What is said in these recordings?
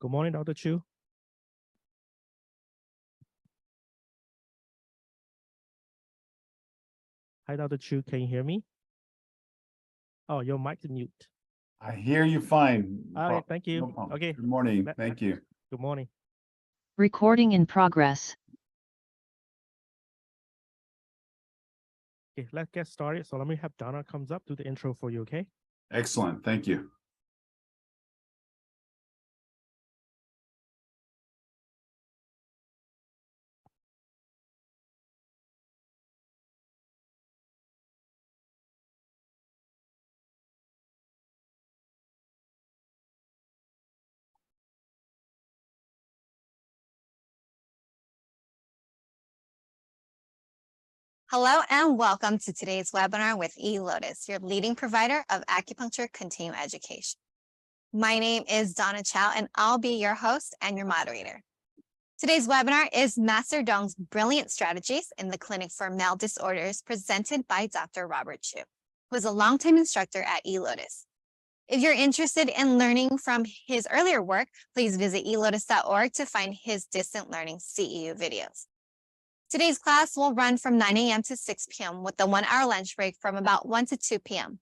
Good morning, Dr. Chu. Hi, Dr. Chu. Can you hear me? Oh, your mic is mute. I hear you fine. All right, thank you. No problem. Okay. Good morning. Thank you. Good morning. Recording in progress. Okay, let's get started. So let me have Donna comes up, do the intro for you, okay? Excellent. Thank you. Hello and welcome to today's webinar with eLotus, your leading provider of acupuncture continuing education. My name is Donna Chow and I'll be your host and your moderator. Today's webinar is Master Tung's Brilliant Strategies in the Clinic for Male Disorders presented by Dr. Robert Chu, who is a longtime instructor at eLotus. If you're interested in learning from his earlier work, please visit elotus.org to find his distant learning CEU videos. Today's class will run from 9 a.m. to 6 p.m. with a 1-hour lunch break from about 1 to 2 p.m.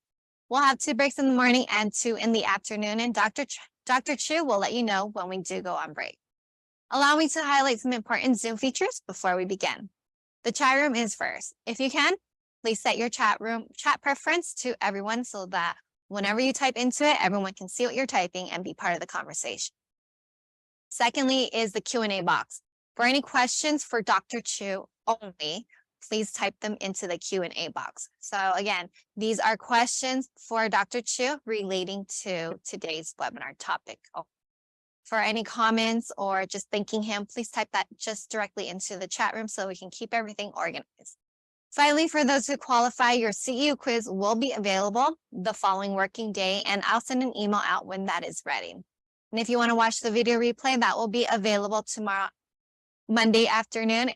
We'll have 2 breaks in the morning and 2 in the afternoon, and Dr. Chu will let you know when we do go on break. Allow me to highlight some important Zoom features before we begin. The chat room is first. If you can, please set your chat preference to everyone so that whenever you type into it, everyone can see what you're typing and be part of the conversation. Secondly is the Q&A box. For any questions for Dr. Chu only, please type them into the Q&A box. So again, these are questions for Dr. Chu relating to today's webinar topic. For any comments or just thanking him, please type that just directly into the chat room so we can keep everything organized. Finally, for those who qualify, your CEU quiz will be available the following working day, and I'll send an email out when that is ready. And if you want to watch the video replay, that will be available tomorrow, Monday afternoon,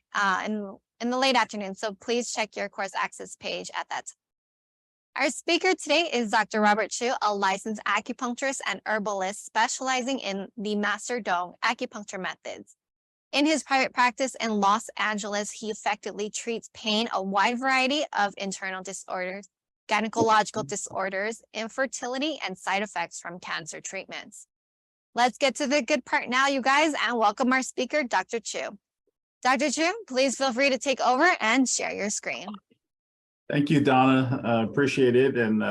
in the late afternoon. So please check your course access page at that time. Our speaker today is Dr. Robert Chu, a licensed acupuncturist and herbalist specializing in the Master Tung Acupuncture methods. In his private practice in Los Angeles, he effectively treats pain, a wide variety of internal disorders, gynecological disorders, infertility, and side effects from cancer treatments. Let's get to the good part now, you guys, and welcome our speaker, Dr. Chu. Dr. Chu, please feel free to take over and share your screen. Thank you, Donna. Appreciate it. And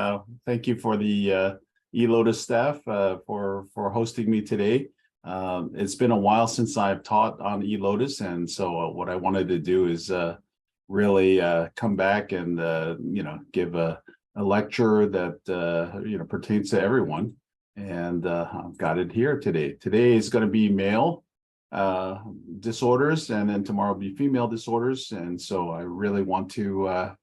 thank you for the eLotus staff for hosting me today. It's been a while since I've taught on eLotus. And so what I wanted to do is really come back and, give a lecture that, pertains to everyone. And I've got it here today. Today is going to be male disorders, and then tomorrow will be female disorders. And so I really want to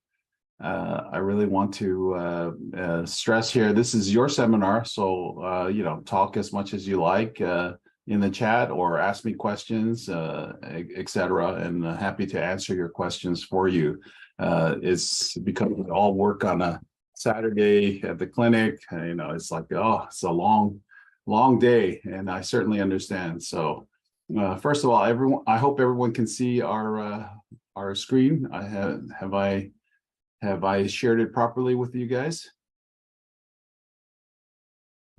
stress here, this is your seminar. So, talk as much as you like in the chat or ask me questions, etc. And happy to answer your questions for you. It's because we all work on a Saturday at the clinic, it's like, oh, it's a long day, and I certainly understand. So first of all, I hope everyone can see our screen. Have I shared it properly with you guys?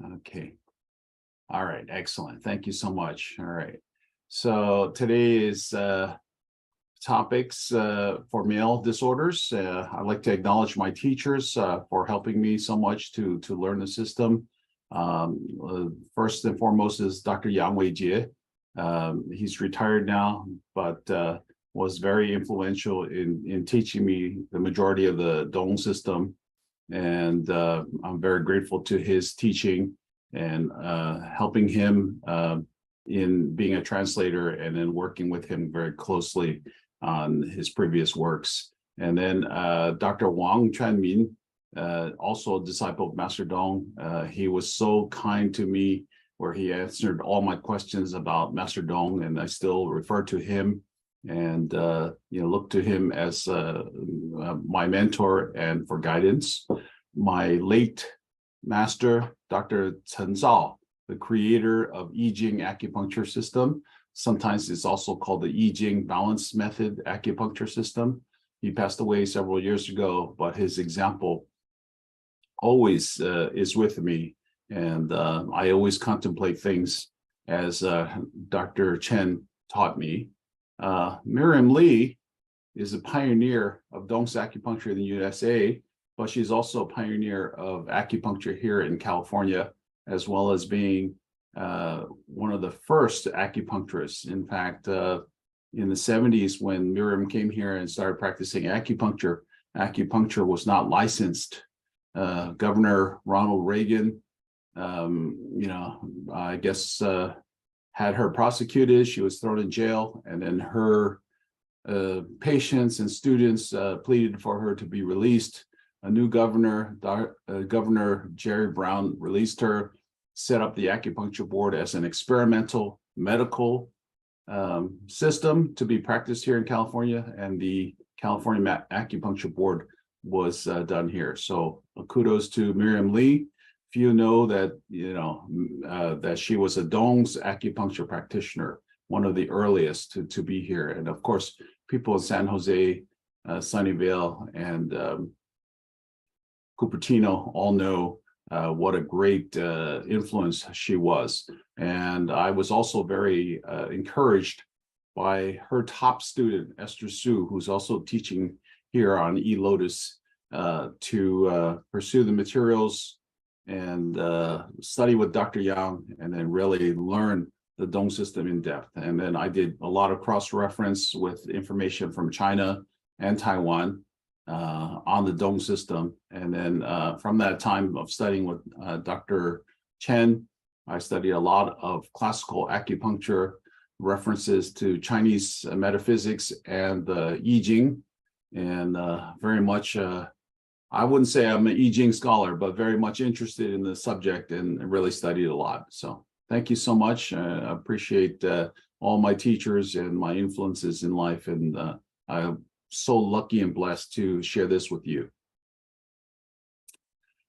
Okay. All right, excellent. Thank you so much. All right. So today is topics for male disorders. I'd like to acknowledge my teachers for helping me so much to learn the system. First and foremost is Dr. Yang Weijie. He's retired now, but was very influential in teaching me the majority of the Dong system. And I'm very grateful to his teaching and helping him in being a translator and then working with him very closely on his previous works. And then Dr. Wang Chuanmin, also a disciple of Master Tung. He was so kind to me where he answered all my questions about Master Tung, and I still refer to him and look to him as my mentor and for guidance. My late master, Dr. Chen Zhao, the creator of I Ching acupuncture system. Sometimes it's also called the I Ching balance method acupuncture system. He passed away several years ago, but his example always is with me. And I always contemplate things as Dr. Chen taught me. Miriam Lee is a pioneer of Dong's acupuncture in the USA, but she's also a pioneer of acupuncture here in California, as well as being one of the first acupuncturists. In fact, in the 70s, when Miriam came here and started practicing acupuncture, acupuncture was not licensed. Governor Ronald Reagan, I guess, had her prosecuted. She was thrown in jail, and then her patients and students pleaded for her to be released. A new governor, Governor Jerry Brown, released her, set up the acupuncture board as an experimental medical system to be practiced here in California, and the California Acupuncture Board was done here. So kudos to Miriam Lee. Few know that, that she was a Dong's acupuncture practitioner, one of the earliest to be here. And of course, people in San Jose, Sunnyvale, and Cupertino all know what a great influence she was. And I was also very encouraged by her top student, Esther Su, who's also teaching here on eLotus, to pursue the materials and study with Dr. Yang, and then really learn the Dong system in depth. And then I did a lot of cross-reference with information from China and Taiwan on the Dong system. And then from that time of studying with Dr. Chen, I studied a lot of classical acupuncture, references to Chinese metaphysics and the I Ching, and very much, I wouldn't say I'm an I Ching scholar, but very much interested in the subject and really studied a lot. So thank you so much. I appreciate all my teachers and my influences in life, and I'm so lucky and blessed to share this with you.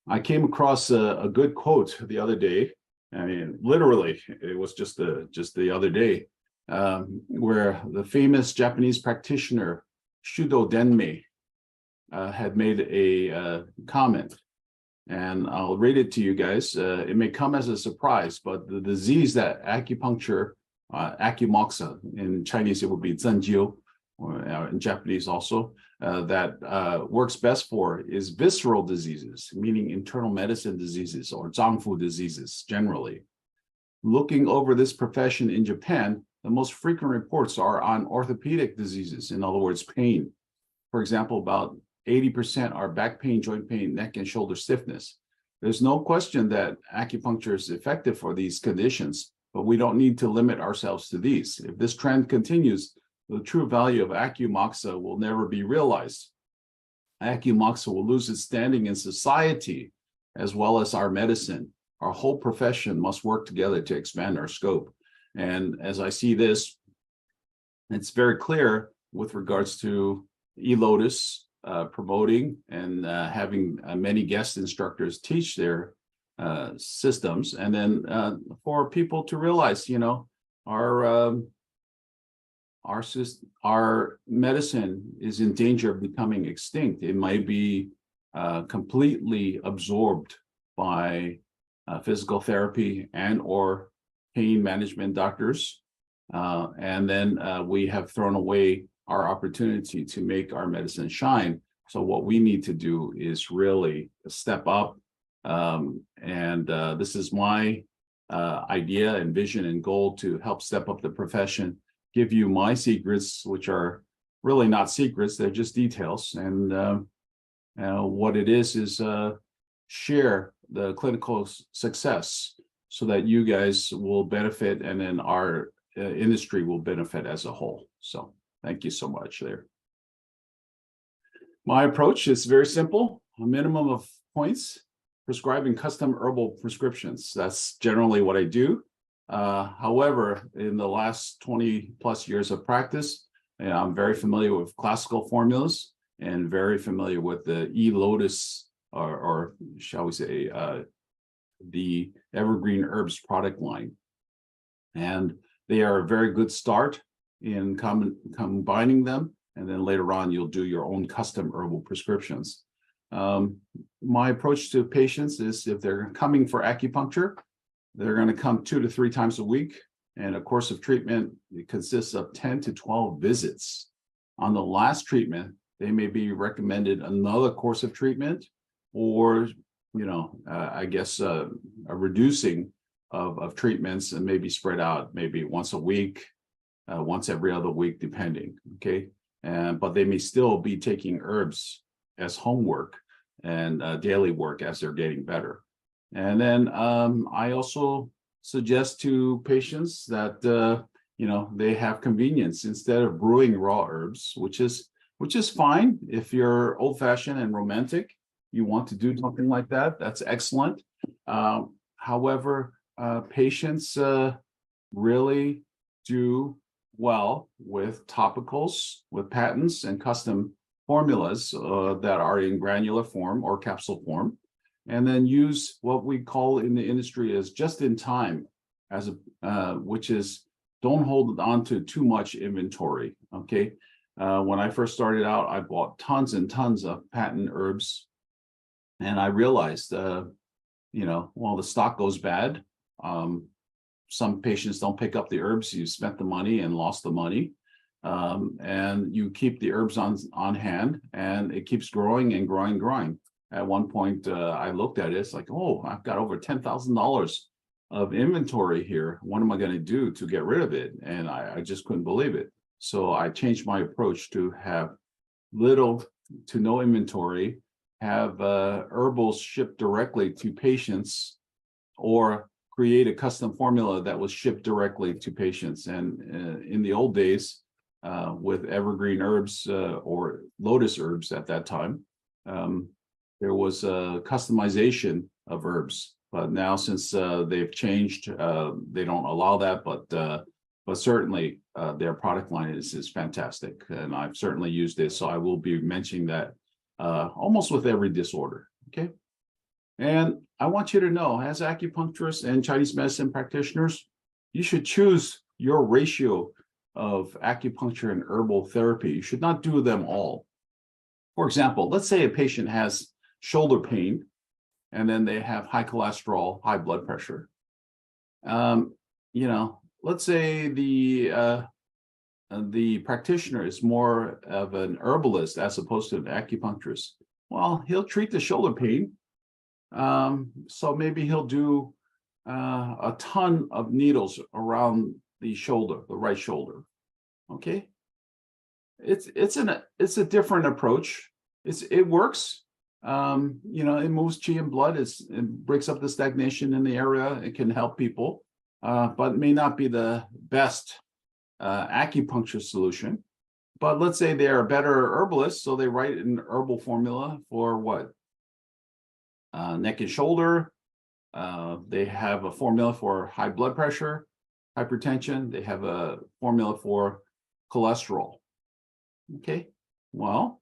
I came across a good quote the other day. I mean, literally, it was just the other day, where the famous Japanese practitioner Shudo Denmei had made a comment, and I'll read it to you guys. It may come as a surprise, but the disease that acupuncture, acumoxa, in Chinese it would be zhenjiu, or in Japanese also, that works best for is visceral diseases, meaning internal medicine diseases or zangfu diseases generally. Looking over this profession in Japan, the most frequent reports are on orthopedic diseases, in other words, pain. For example, about 80% are back pain, joint pain, neck and shoulder stiffness. There's no question that acupuncture is effective for these conditions, but we don't need to limit ourselves to these. If this trend continues, the true value of acumoxa will never be realized. Acumoxa will lose its standing in society as well as our medicine. Our whole profession must work together to expand our scope. And as I see this, it's very clear with regards to eLotus promoting and having many guest instructors teach their systems, and then for people to realize, our medicine is in danger of becoming extinct. It might be completely absorbed by physical therapy and or pain management doctors, and then we have thrown away our opportunity to make our medicine shine. So what we need to do is really step up, and this is my idea and vision and goal to help step up the profession, give you my secrets, which are really not secrets, they're just details. And what it is share the clinical success so that you guys will benefit, and then our industry will benefit as a whole. So thank you so much there. My approach is very simple, a minimum of points, prescribing custom herbal prescriptions. That's generally what I do. However, in the last 20 plus years of practice, I'm very familiar with classical formulas and very familiar with the eLotus, or shall we say, the Evergreen Herbs product line. And they are a very good start in combining them. And then later on, you'll do your own custom herbal prescriptions. My approach to patients is if they're coming for acupuncture, they're going to come 2 to 3 times a week. And a course of treatment, it consists of 10 to 12 visits. On the last treatment, they may be recommended another course of treatment, or, a reducing of treatments, and maybe spread out maybe once a week, once every other week, depending. Okay. But they may still be taking herbs as homework and daily work as they're getting better. And then I also suggest to patients that they have convenience instead of brewing raw herbs, which is fine if you're old-fashioned and romantic. You want to do something like that, that's excellent. However, patients really do well with topicals, with patents and custom formulas that are in granular form or capsule form, and then use what we call in the industry as just in time, which is don't hold on to too much inventory. Okay. When I first started out, I bought tons and tons of patent herbs, and I realized, the stock goes bad. Some patients don't pick up the herbs. You spent the money and lost the money. And you keep the herbs on hand, and it keeps growing and growing and growing. At one point, I looked at it, it's like, oh, I've got over $10,000 of inventory here. What am I going to do to get rid of it? And I just couldn't believe it. So I changed my approach to have little to no inventory, have herbals shipped directly to patients, or create a custom formula that was shipped directly to patients. And in the old days, with evergreen herbs or lotus herbs at that time, there was a customization of herbs. But now, since they've changed, they don't allow that. But certainly their product line is fantastic, and I've certainly used it. So I will be mentioning that almost with every disorder. Okay. And I want you to know, as acupuncturists and Chinese medicine practitioners, you should choose your ratio of acupuncture and herbal therapy. You should not do them all. For example, let's say a patient has shoulder pain, and then they have high cholesterol, high blood pressure. Let's say the practitioner is more of an herbalist as opposed to an acupuncturist. Well, he'll treat the shoulder pain. So maybe he'll do a ton of needles around the shoulder, the right shoulder. Okay, it's a different approach. It works. It moves qi and blood. It breaks up the stagnation in the area. It can help people, but it may not be the best acupuncture solution. But let's say they are a better herbalist, so they write an herbal formula for what? Neck and shoulder. They have a formula for high blood pressure, hypertension. They have a formula for cholesterol. Okay, well,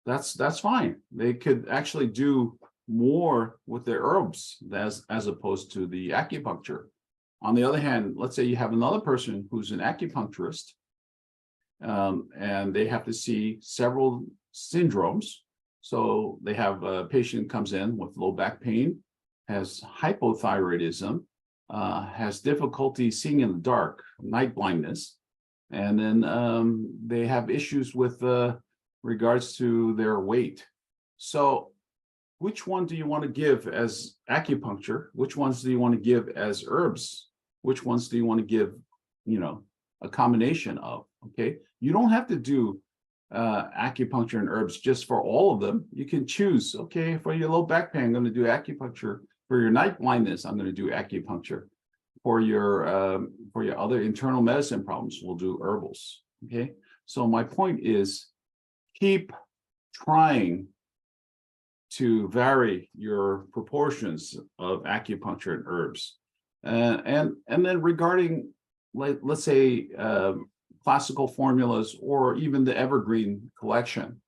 that's fine. They could actually do more with their herbs as opposed to the acupuncture. On the other hand, let's say you have another person who's an acupuncturist, and they have to see several syndromes. So they have a patient comes in with low back pain, has hypothyroidism, has difficulty seeing in the dark, night blindness, and then they have issues with regards to their weight. So which one do you want to give as acupuncture? Which ones do you want to give as herbs? Which ones do you want to give, a combination of? Okay, you don't have to do acupuncture and herbs just for all of them. You can choose. Okay, for your low back pain, I'm going to do acupuncture. For your night blindness, I'm going to do acupuncture. For your other internal medicine problems, we'll do herbals. Okay, so my point is, keep trying to vary your proportions of acupuncture and herbs. And then regarding, let's say, classical formulas or even the Evergreen collection,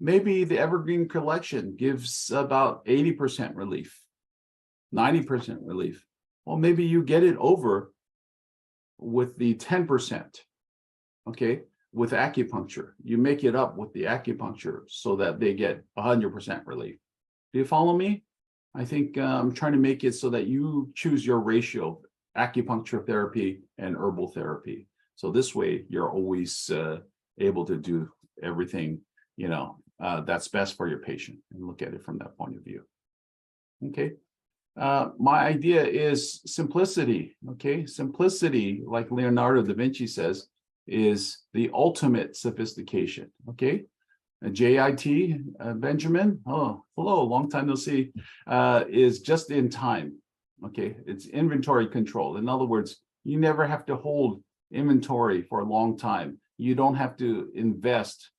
maybe the Evergreen Collection gives about 80% relief, 90% relief. Well, maybe you get it over with the 10%, okay, with acupuncture. You make it up with the acupuncture so that they get 100% relief. Do you follow me? I think I'm trying to make it so that you choose your ratio, acupuncture therapy and herbal therapy. So this way, you're always able to do everything, that's best for your patient, and look at it from that point of view. Okay. My idea is simplicity. Okay. Simplicity, like Leonardo da Vinci says, is the ultimate sophistication. Okay. JIT, Benjamin, oh, hello, long time no see, is just in time. Okay. It's inventory control. In other words, you never have to hold inventory for a long time. You don't have to invest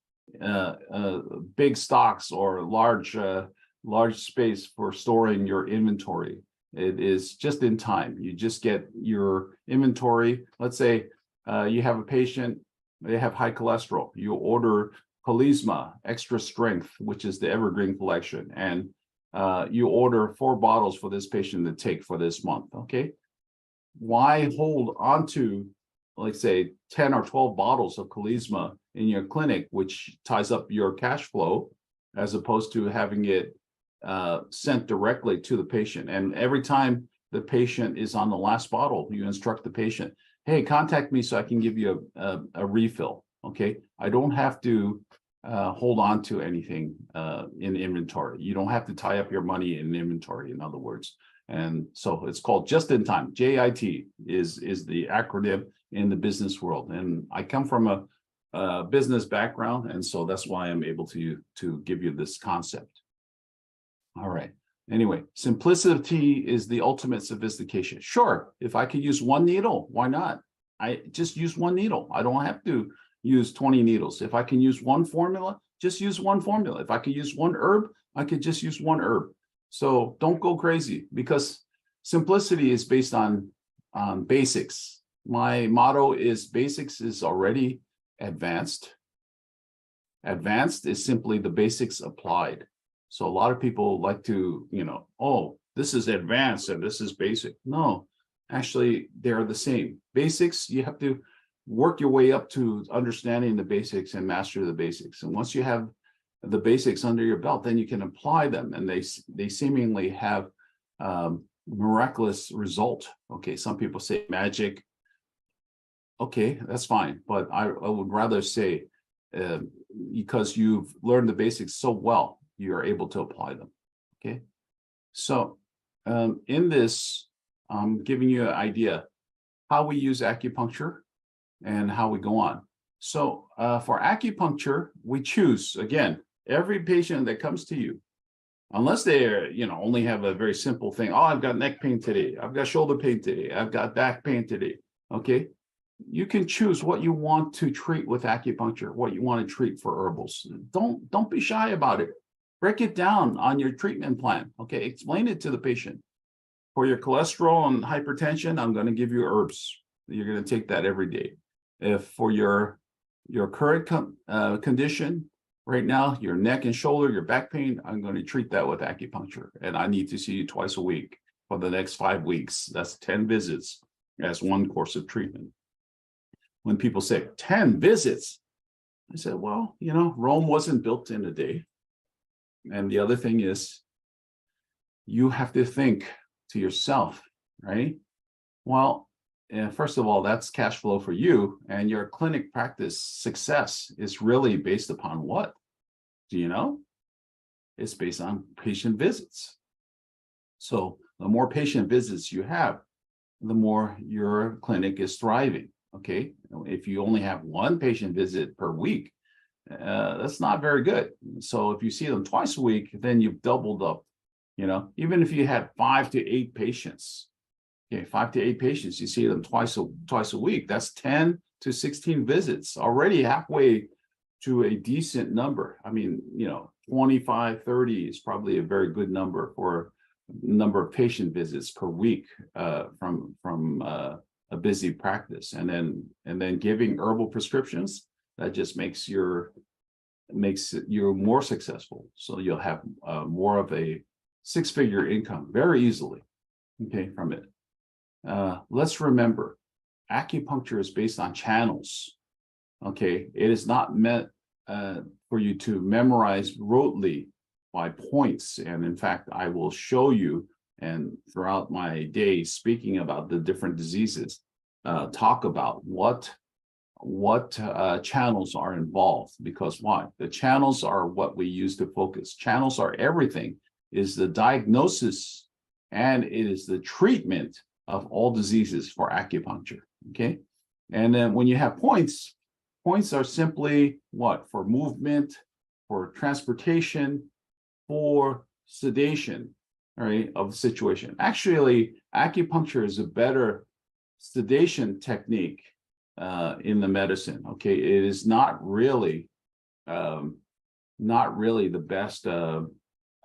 big stocks or large space for storing your inventory. It is just in time. You just get your inventory. Let's say you have a patient, they have high cholesterol. You order Polisma extra strength, which is the Evergreen Collection, and you order 4 bottles for this patient to take for this month. Okay, why hold on to, like, say 10 or 12 bottles of Polisma in your clinic, which ties up your cash flow, as opposed to having it sent directly to the patient? And every time the patient is on the last bottle, you instruct the patient, hey, contact me so I can give you a refill. Okay, I don't have to hold on to anything in inventory. You don't have to tie up your money in inventory, in other words. And so it's called just in time. JIT is the acronym in the business world. And I come from a business background, and so that's why I'm able to give you this concept. All right. Anyway, simplicity is the ultimate sophistication. Sure, if I could use one needle, why not? I just use one needle. I don't have to use 20 needles. If I can use one formula, just use one formula. If I could use one herb, I could just use one herb. So don't go crazy, because simplicity is based on basics. My motto is basics is already advanced. Advanced is simply the basics applied. So a lot of people like to, oh, this is advanced and this is basic. No, actually, they're the same. Basics, you have to work your way up to understanding the basics and master the basics. And once you have the basics under your belt, then you can apply them, and they seemingly have miraculous result. Okay, some people say magic. Okay, that's fine, but I would rather say because you've learned the basics so well, you're able to apply them. Okay, so in this, I'm giving you an idea how we use acupuncture and how we go on. So for acupuncture, we choose, again, every patient that comes to you, unless they only have a very simple thing. Oh, I've got neck pain today. I've got shoulder pain today. I've got back pain today. Okay, you can choose what you want to treat with acupuncture, what you want to treat for herbals. Don't be shy about it. Break it down on your treatment plan. Okay, explain it to the patient. For your cholesterol and hypertension, I'm going to give you herbs. You're going to take that every day. If for your current condition right now, your neck and shoulder, your back pain, I'm going to treat that with acupuncture, and I need to see you twice a week for the next 5 weeks. That's 10 visits as one course of treatment. When people say 10 visits, I said, well, Rome wasn't built in a day. And the other thing is, you have to think to yourself, right? Well, first of all, that's cash flow for you, and your clinic practice success is really based upon what? Do you know? It's based on patient visits. So the more patient visits you have, the more your clinic is thriving. Okay, if you only have 1 patient visit per week, that's not very good. So if you see them twice a week, then you've doubled up. Even if you had 5 to 8 patients, okay, 5 to 8 patients, you see them twice a week. That's 10 to 16 visits, already halfway to a decent number. I mean, 25, 30 is probably a very good number for number of patient visits per week from a busy practice. And then giving herbal prescriptions, that just makes your makes you more successful. So you'll have more of a six-figure income very easily, okay, from it. Let's remember, acupuncture is based on channels, okay? It is not meant for you to memorize rotely by points. And in fact, I will show you, and throughout my day speaking about the different diseases, talk about what channels are involved, because why? The channels are what we use to focus. Channels are everything, is the diagnosis and it is the treatment of all diseases for acupuncture, okay? And then when you have points, points are simply what? For movement, for transportation, for sedation, all right, of the situation. Actually, acupuncture is a better sedation technique in the medicine, okay? It is not really the best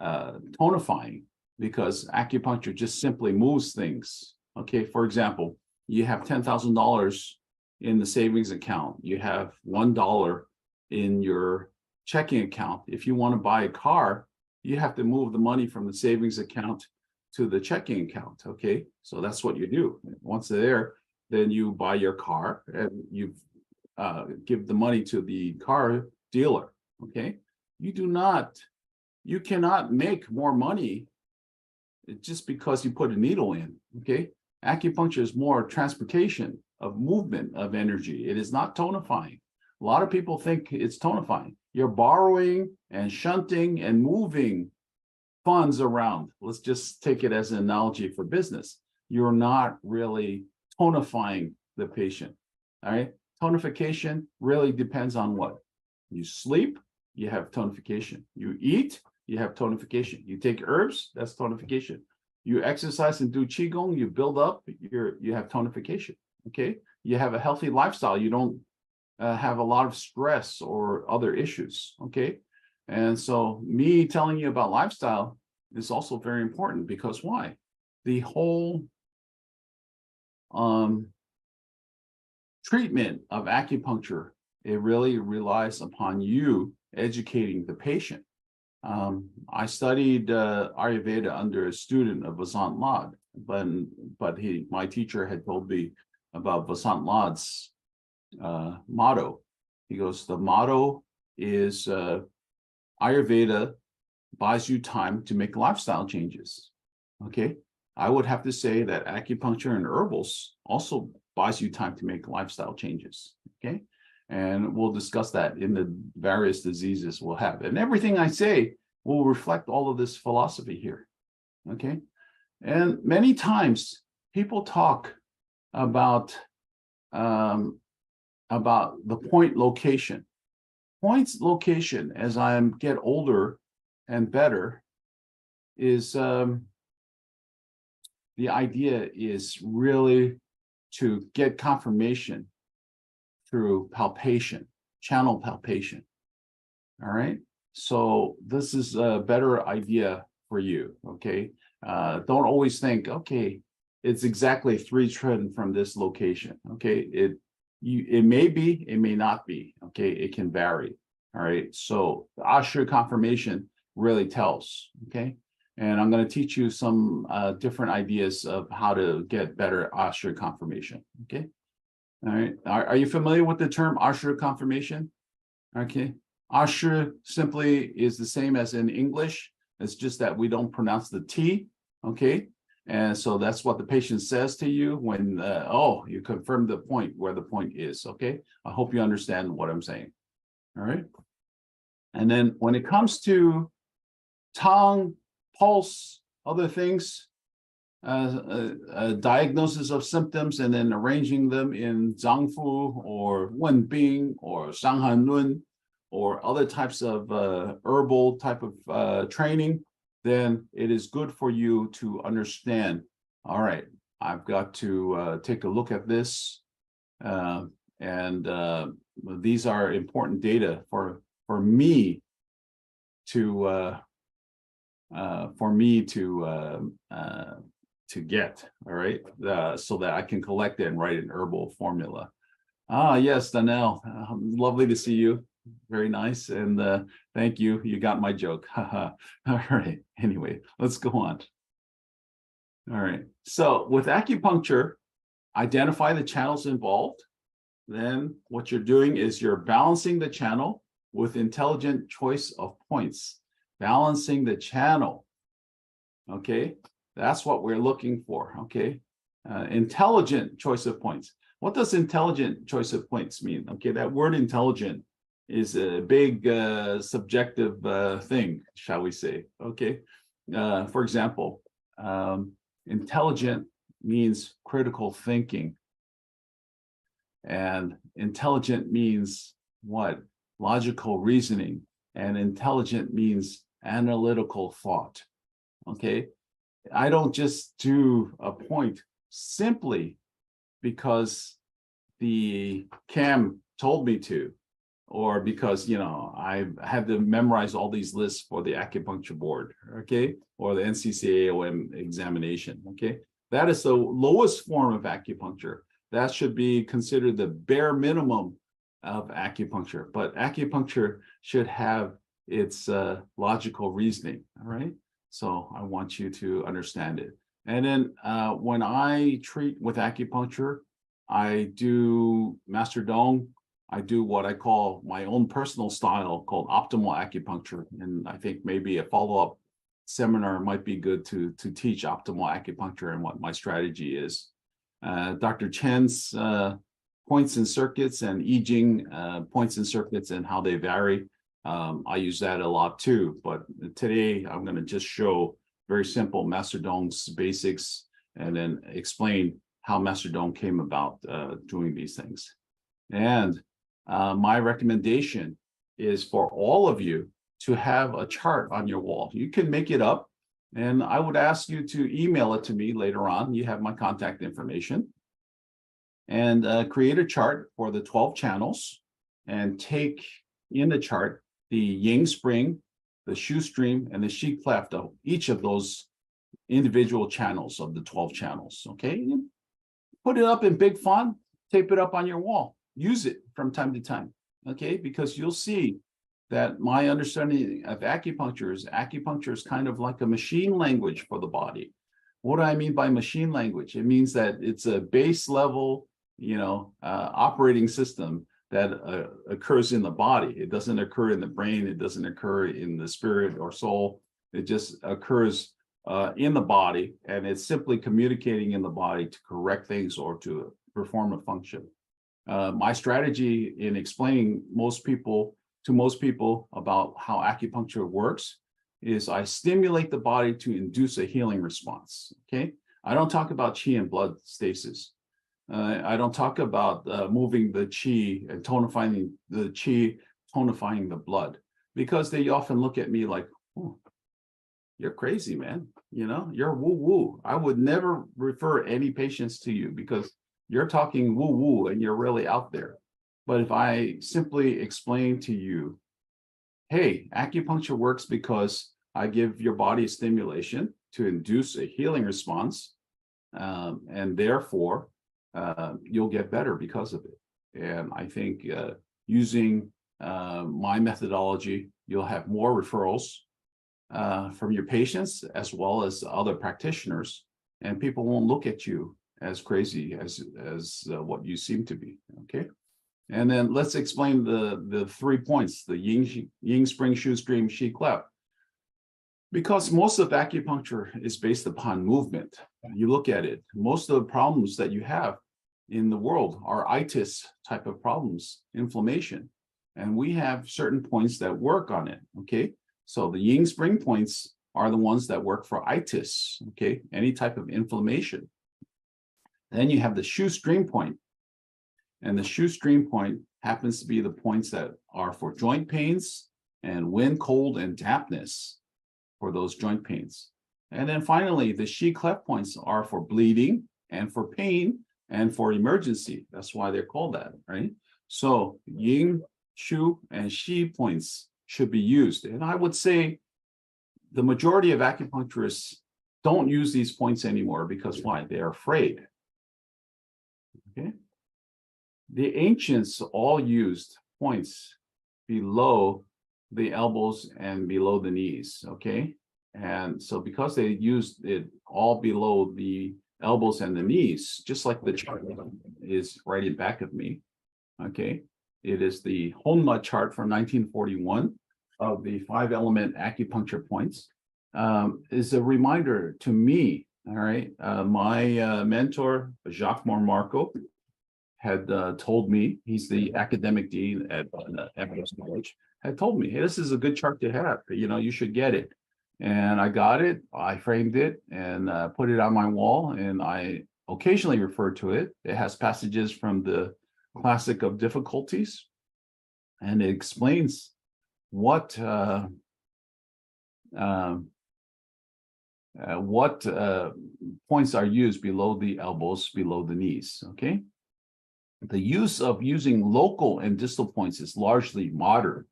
tonifying, because acupuncture just simply moves things, okay? For example, you have $10,000 in the savings account, you have $1 in your checking account. If you want to buy a car, you have to move the money from the savings account to the checking account, okay? So that's what you do. Once they're there, then you buy your car and you give the money to the car dealer, okay? You cannot make more money just because you put a needle in, okay? Acupuncture is more transportation of movement of energy. It is not tonifying. A lot of people think it's tonifying. You're borrowing and shunting and moving funds around. Let's just take it as an analogy for business. You're not really tonifying the patient, all right? Tonification really depends on what? You sleep, you have tonification. You eat, you have tonification. You take herbs, that's tonification. You exercise and do qigong, you build up, you have tonification, okay? You have a healthy lifestyle, you don't have a lot of stress or other issues, okay? And so me telling you about lifestyle is also very important, because why? The whole treatment of acupuncture, it really relies upon you educating the patient. I studied Ayurveda under a student of Vasant Lad, but my teacher had told me about Vasant Lad's motto. He goes, the motto is Ayurveda buys you time to make lifestyle changes, okay? I would have to say that acupuncture and herbals also buys you time to make lifestyle changes, okay? And we'll discuss that in the various diseases we'll have. And everything I say will reflect all of this philosophy here, okay? And many times people talk about the point location. Points location, as I get older and better, is the idea is really to get confirmation through palpation, channel palpation, all right? So this is a better idea for you, okay? Don't always think, okay, it's exactly 3 tren from this location, okay? It may be, it may not be, okay? It can vary, all right? So the Ashur confirmation really tells, okay? And I'm going to teach you some different ideas of how to get better Ashur confirmation, okay? All right, are you familiar with the term Ashur confirmation? Okay, Ashur simply is the same as in English. It's just that we don't pronounce the T, okay? And so that's what the patient says to you when, oh, you confirm the point where the point is, okay? I hope you understand what I'm saying, all right? And then when it comes to tongue, pulse, other things, diagnosis of symptoms and then arranging them in Zhangfu or Wenbing or Shanghanlun or other types of herbal type of training, then it is good for you to understand, all right, I've got to take a look at this, and these are important data for me to get, all right, so that I can collect it and write an herbal formula. Ah, yes, Danelle, lovely to see you. Very nice. And thank you. You got my joke. All right. Anyway, let's go on. All right. So with acupuncture, identify the channels involved. Then what you're doing is you're balancing the channel with intelligent choice of points. Balancing the channel. Okay. That's what we're looking for. Okay. Intelligent choice of points. What does intelligent choice of points mean? Okay. That word intelligent is a big subjective thing, shall we say. Okay. For example, intelligent means critical thinking. And intelligent means what? Logical reasoning. And intelligent means analytical thought. Okay. I don't just do a point simply because the CAM told me to, or because, you know, I had to memorize all these lists for the acupuncture board, okay, or the NCCAOM examination, okay. That is the lowest form of acupuncture. That should be considered the bare minimum of acupuncture, but acupuncture should have its logical reasoning, all right? So I want you to understand it. And then when I treat with acupuncture, I do Master Tung. I do what I call my own personal style called optimal acupuncture. And I think maybe a follow-up seminar might be good to teach optimal acupuncture and what my strategy is. Dr. Chen's points and circuits and I Ching points and circuits and how they vary. I use that a lot too, but today I'm going to just show very simple Master Tung's basics and then explain how Master Tung came about doing these things. And my recommendation is for all of you to have a chart on your wall. You can make it up, and I would ask you to email it to me later on. You have my contact information. And create a chart for the 12 channels and take in the chart the yin spring, the shu stream, and the shi cleft of each of those individual channels of the 12 channels, okay? Put it up in big font, tape it up on your wall. Use it from time to time, okay? Because you'll see that my understanding of acupuncture is kind of like a machine language for the body. What do I mean by machine language? It means that it's a base level, you know, operating system that occurs in the body. It doesn't occur in the brain. It doesn't occur in the spirit or soul. It just occurs in the body, and it's simply communicating in the body to correct things or to perform a function. My strategy in explaining most people about how acupuncture works is I stimulate the body to induce a healing response. Okay, I don't talk about qi and blood stasis. I don't talk about moving the qi and tonifying the blood, because they often look at me like, oh, you're crazy, man. You know, you're woo-woo. I would never refer any patients to you because you're talking woo-woo and you're really out there. But if I simply explain to you, hey, acupuncture works because I give your body a stimulation to induce a healing response, and therefore, you'll get better because of it. And I think using my methodology, you'll have more referrals from your patients as well as other practitioners, and people won't look at you as crazy as what you seem to be. Okay. And then let's explain the 3 points: the yin spring, shu stream, shi cleft. Because most of acupuncture is based upon movement. You look at it, most of the problems that you have in the world are itis type of problems, inflammation. And we have certain points that work on it, okay? So the yin spring points are the ones that work for itis, okay? Any type of inflammation. Then you have the shu stream point. And the shu stream point happens to be the points that are for joint pains and wind, cold, and dampness for those joint pains. And then finally, the shi cleft points are for bleeding and for pain and for emergency. That's why they're called that, right? So yin, shu, and shi points should be used. And I would say the majority of acupuncturists don't use these points anymore because why? They're afraid. Okay. The ancients all used points below the elbows and below the knees, okay? And so because they used it all below the elbows and the knees, just like the chart is right in back of me, okay? It is the Honma chart from 1941 of the 5-element acupuncture points. Is a reminder to me, all right? My mentor, Jacques Marco, had told me, he's the academic dean at FS College, had told me, hey, this is a good chart to have, you know, you should get it. And I got it, I framed it and put it on my wall, and I occasionally refer to it. It has passages from the Classic of Difficulties, and it explains what points are used below the elbows, below the knees, okay? The use of using local and distal points is largely modern,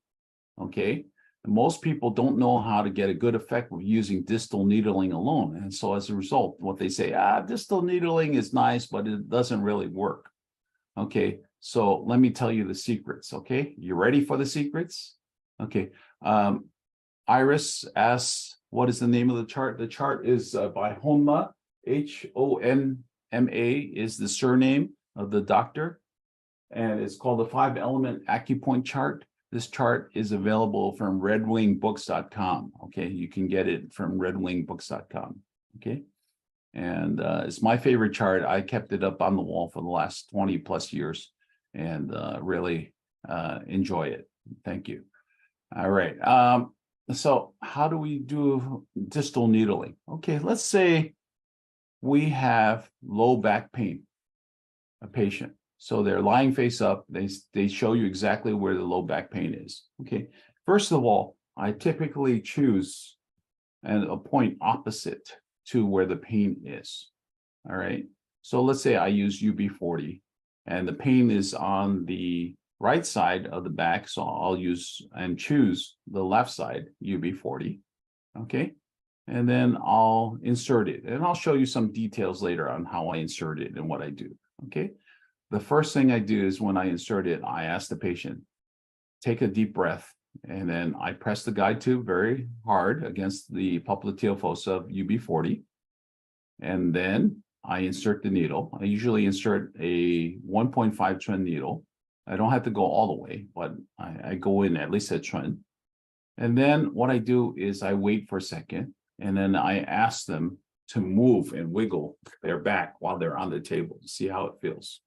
okay? And most people don't know how to get a good effect with using distal needling alone. And so as a result, what they say, distal needling is nice, but it doesn't really work, okay? So let me tell you the secrets, okay? You ready for the secrets? Okay. Iris asks, what is the name of the chart? The chart is by Honma, Honma is the surname of the doctor, and it's called the 5-element acupoint chart. This chart is available from redwingbooks.com. Okay, you can get it from redwingbooks.com. Okay, and it's my favorite chart. I kept it up on the wall for the last 20 plus years, and really enjoy it. Thank you. All right. So how do we do distal needling? Okay, let's say we have low back pain, a patient. So they're lying face up. They show you exactly where the low back pain is. Okay, first of all, I typically choose a point opposite to where the pain is. All right, so let's say I use UB40 and the pain is on the right side of the back, so I'll use and choose the left side, UB40, okay? And then I'll insert it, and I'll show you some details later on how I insert it and what I do, okay? The first thing I do is when I insert it, I ask the patient, take a deep breath, and then I press the guide tube very hard against the popliteal fossa of UB40, and then I insert the needle. I usually insert a 1.5 Tren needle. I don't have to go all the way, but I go in at least a Tren. And then what I do is I wait for a second, and then I ask them to move and wiggle their back while they're on the table to see how it feels.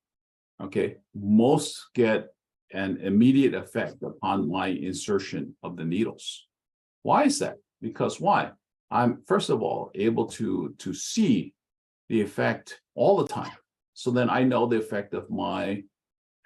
Okay, most get an immediate effect upon my insertion of the needles. Why is that? Because why? I'm first of all able to see the effect all the time. So then I know the effect of my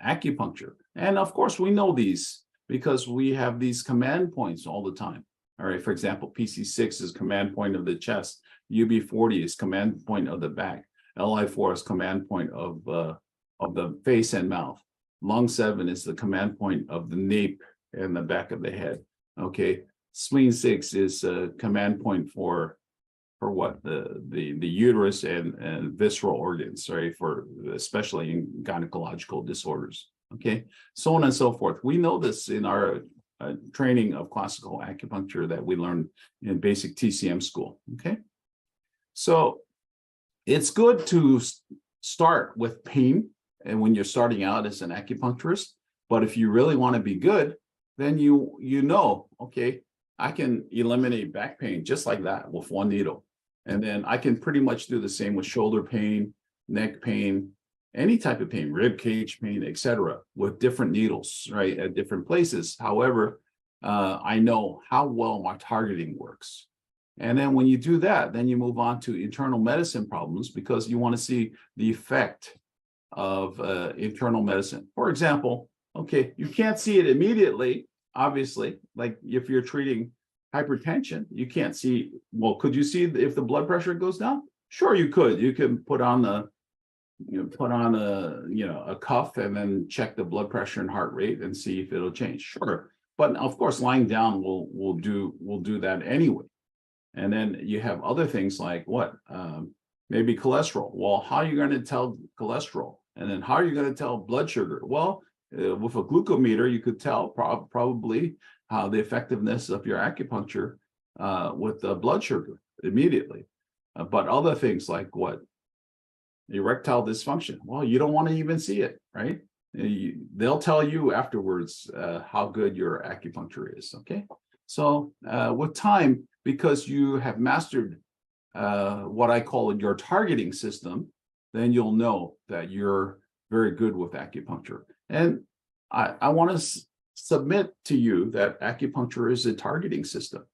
acupuncture. And of course, we know these because we have these command points all the time. All right, for example, PC6 is command point of the chest, UB40 is command point of the back, LI4 is command point of the face and mouth. Lung 7 is the command point of the nape and the back of the head. Okay, spleen 6 is a command point for what? The uterus and visceral organs, right? For especially in gynecological disorders. Okay, so on and so forth. We know this in our training of classical acupuncture that we learned in basic TCM school. Okay, so it's good to start with pain, and when you're starting out as an acupuncturist. But if you really want to be good, then you know, okay, I can eliminate back pain just like that with one needle. And then I can pretty much do the same with shoulder pain, neck pain, any type of pain, rib cage pain, etc., with different needles, right, at different places. However, I know how well my targeting works. And then when you do that, then you move on to internal medicine problems because you want to see the effect of internal medicine. For example, okay, you can't see it immediately, obviously, like if you're treating hypertension, you can't see, well, could you see if the blood pressure goes down? Sure, you could. You can put on a cuff and then check the blood pressure and heart rate and see if it'll change. Sure. But of course, lying down will do that anyway. And then you have other things like what? Maybe cholesterol. Well, how are you going to tell cholesterol? And then how are you going to tell blood sugar? Well, with a glucometer, you could tell probably how the effectiveness of your acupuncture with the blood sugar immediately. But other things like what? Erectile dysfunction. Well, you don't want to even see it, right? They'll tell you afterwards how good your acupuncture is, okay? So with time, because you have mastered what I call your targeting system, then you'll know that you're very good with acupuncture. And I want to submit to you that acupuncture is a targeting system.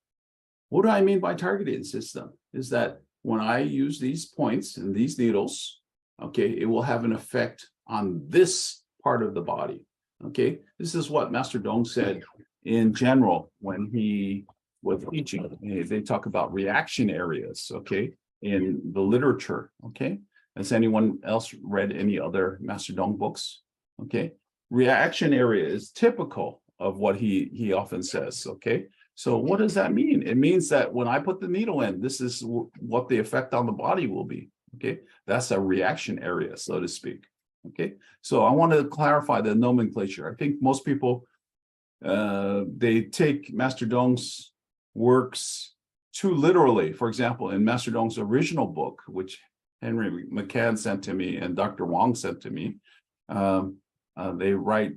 What do I mean by targeting system? Is that when I use these points and these needles, okay, it will have an effect on this part of the body. Okay, this is what Master Tung said in general when he was teaching. They talk about reaction areas, okay, in the literature. Okay, has anyone else read any other Master Tung books? Okay, reaction area is typical of what he often says. Okay, so what does that mean? It means that when I put the needle in, this is what the effect on the body will be. Okay, that's a reaction area, so to speak. Okay, so I want to clarify the nomenclature. I think most people they take Master Tung's works too literally. For example, in Master Tung's original book, which Henry McCann sent to me and Dr. Wong sent to me, they write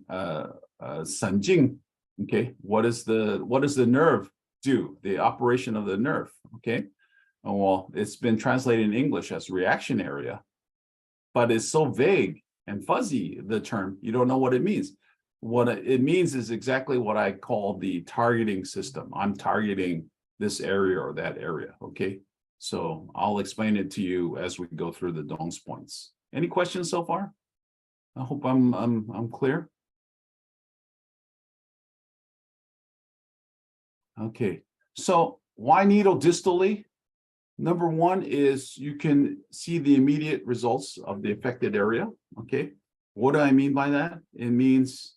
Sanjing. Okay, what does the nerve do? The operation of the nerve. Okay. Well, it's been translated in English as reaction area, but it's so vague and fuzzy, the term, you don't know what it means. What it means is exactly what I call the targeting system. I'm targeting this area or that area, okay? So I'll explain it to you as we go through the Tung's points. Any questions so far? I hope I'm clear. Okay, so why needle distally? Number one is you can see the immediate results of the affected area, okay? What do I mean by that? It means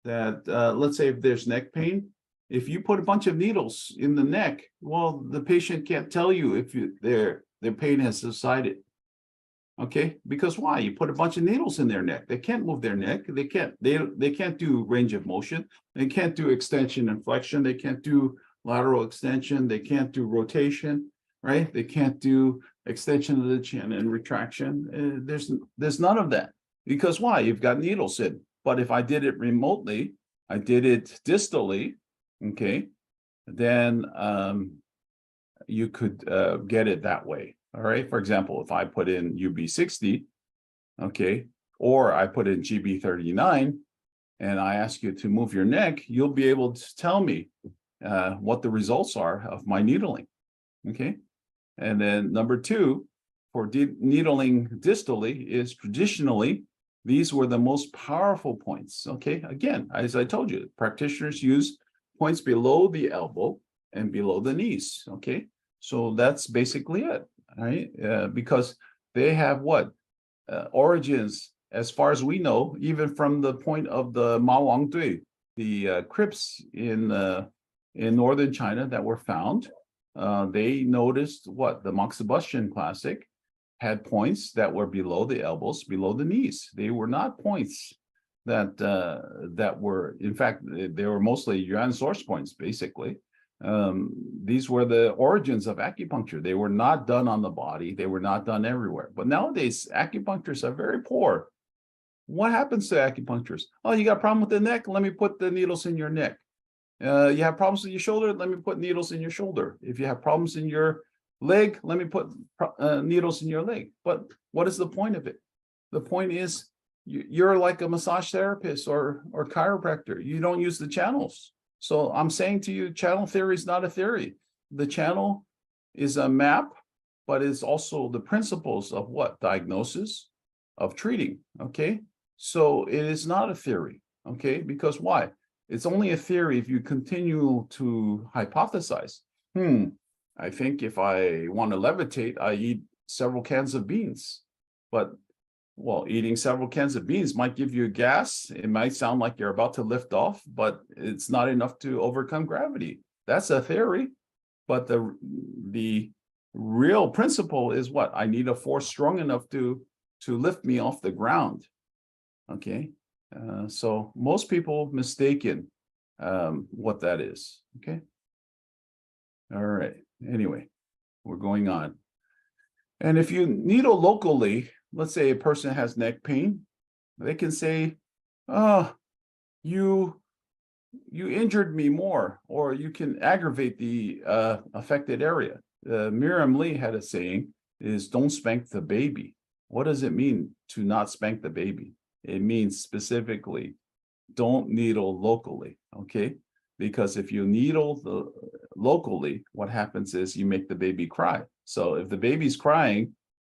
that, let's say if there's neck pain, if you put a bunch of needles in the neck, well, the patient can't tell you if their pain has subsided, okay? Because why? You put a bunch of needles in their neck. They can't move their neck. They can't do range of motion. They can't do extension and flexion. They can't do lateral extension. They can't do rotation. Right? They can't do extension of the chin and retraction. There's none of that. Because why? You've got needles in. But if I did it remotely, I did it distally, okay, then you could get it that way. All right. For example, if I put in UB60, okay, or I put in GB39, and I ask you to move your neck, you'll be able to tell me what the results are of my needling. Okay. And then number two, for needling distally is traditionally, these were the most powerful points. Okay, again, as I told you, practitioners use points below the elbow and below the knees. Okay, so that's basically it, right? Because they have what? Origins, as far as we know, even from the point of the Ma Wang Dui, the crypts in northern China that were found. They noticed what the Moxibustion Classic had points that were below the elbows, below the knees. They were not points that were, in fact, they were mostly Yuan source points, basically. These were the origins of acupuncture. They were not done on the body. They were not done everywhere. But nowadays, acupuncturists are very poor. What happens to acupuncturists? Oh, you got a problem with the neck? Let me put the needles in your neck. You have problems with your shoulder? Let me put needles in your shoulder. If you have problems in your leg, let me put needles in your leg. But what is the point of it? The point is you're like a massage therapist or chiropractor. You don't use the channels. So I'm saying to you, channel theory is not a theory. The channel is a map, but it's also the principles of what? Diagnosis, of treating, okay? So it is not a theory, okay? Because why? It's only a theory if you continue to hypothesize. I think if I want to levitate, I eat several cans of beans. But, well, eating several cans of beans might give you gas. It might sound like you're about to lift off, but it's not enough to overcome gravity. That's a theory. But the real principle is what? I need a force strong enough to lift me off the ground. Okay. So most people mistaken what that is. Okay. All right. Anyway, we're going on. And if you needle locally, let's say a person has neck pain, they can say, "Oh, you injured me more," or you can aggravate the affected area. Miriam Lee had a saying is, "Don't spank the baby." What does it mean to not spank the baby? It means specifically, don't needle locally, okay? Because if you needle locally, what happens is you make the baby cry. So if the baby's crying,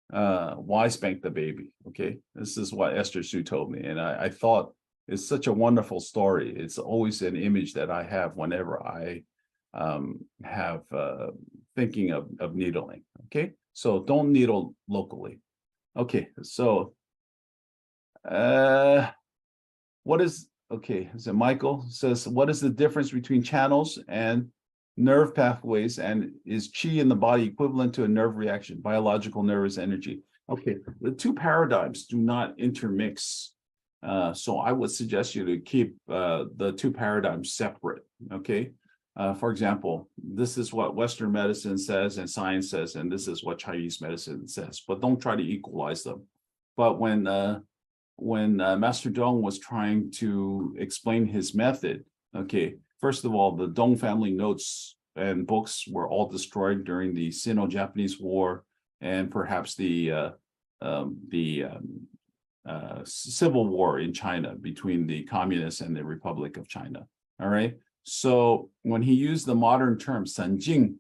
why spank the baby? Okay, this is what Esther Sue told me, and I thought it's such a wonderful story. It's always an image that I have whenever I have thinking of needling. Okay, so don't needle locally. Okay, so what is, okay, so Michael says, what is the difference between channels and nerve pathways, and is chi in the body equivalent to a nerve reaction, biological nervous energy? Okay, the two paradigms do not intermix. So I would suggest you to keep the two paradigms separate, okay? For example, this is what Western medicine says and science says, and this is what Chinese medicine says, but don't try to equalize them. But when Master Tung was trying to explain his method, okay, first of all, the Dong family notes and books were all destroyed during the Sino-Japanese War and perhaps the civil war in China between the communists and the Republic of China. All right. So when he used the modern term sanjing,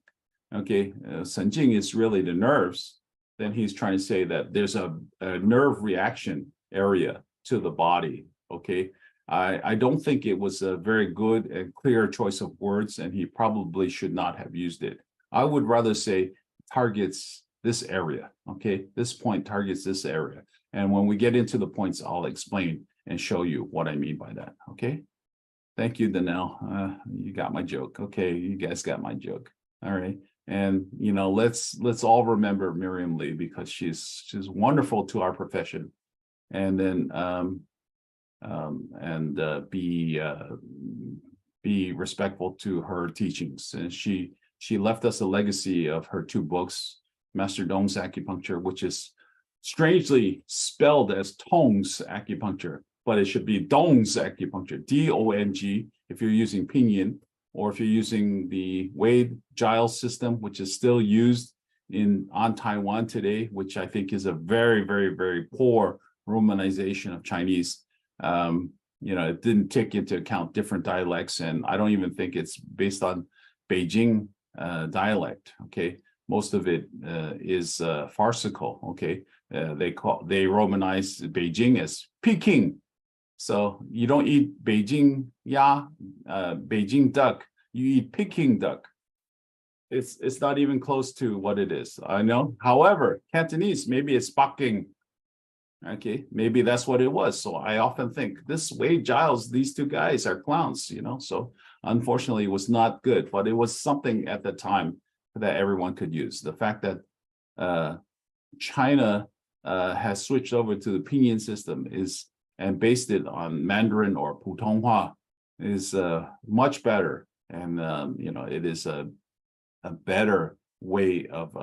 okay, sanjing is really the nerves. Then he's trying to say that there's a nerve reaction area to the body. Okay. I don't think it was a very good and clear choice of words, and he probably should not have used it. I would rather say targets this area. Okay. This point targets this area. And when we get into the points, I'll explain and show you what I mean by that. Okay. Thank you, Danelle. You got my joke. Okay. You guys got my joke. All right. And, you know, let's all remember Miriam Lee, because she's wonderful to our profession. And then, be respectful to her teachings. And she left us a legacy of her two books, Master Tung's Acupuncture, which is strangely spelled as Tung's Acupuncture, but it should be Dong's Acupuncture, D-O-N-G, if you're using pinyin, or if you're using the Wade-Giles system, which is still used on Taiwan today, which I think is a very, very, very poor romanization of Chinese. You know, it didn't take into account different dialects, and I don't even think it's based on Beijing dialect. Okay, most of it is farcical. Okay, they romanize Beijing as Peking. So you don't eat Beijing Beijing duck. You eat Peking duck. It's not even close to what it is. I know. However, Cantonese, maybe it's Peking. Okay, maybe that's what it was. So I often think this Wade Giles, these two guys are clowns, you know. So unfortunately, it was not good, but it was something at the time that everyone could use. The fact that China has switched over to the pinyin system and based it on Mandarin or Putonghua is much better, and you know, it is a better way of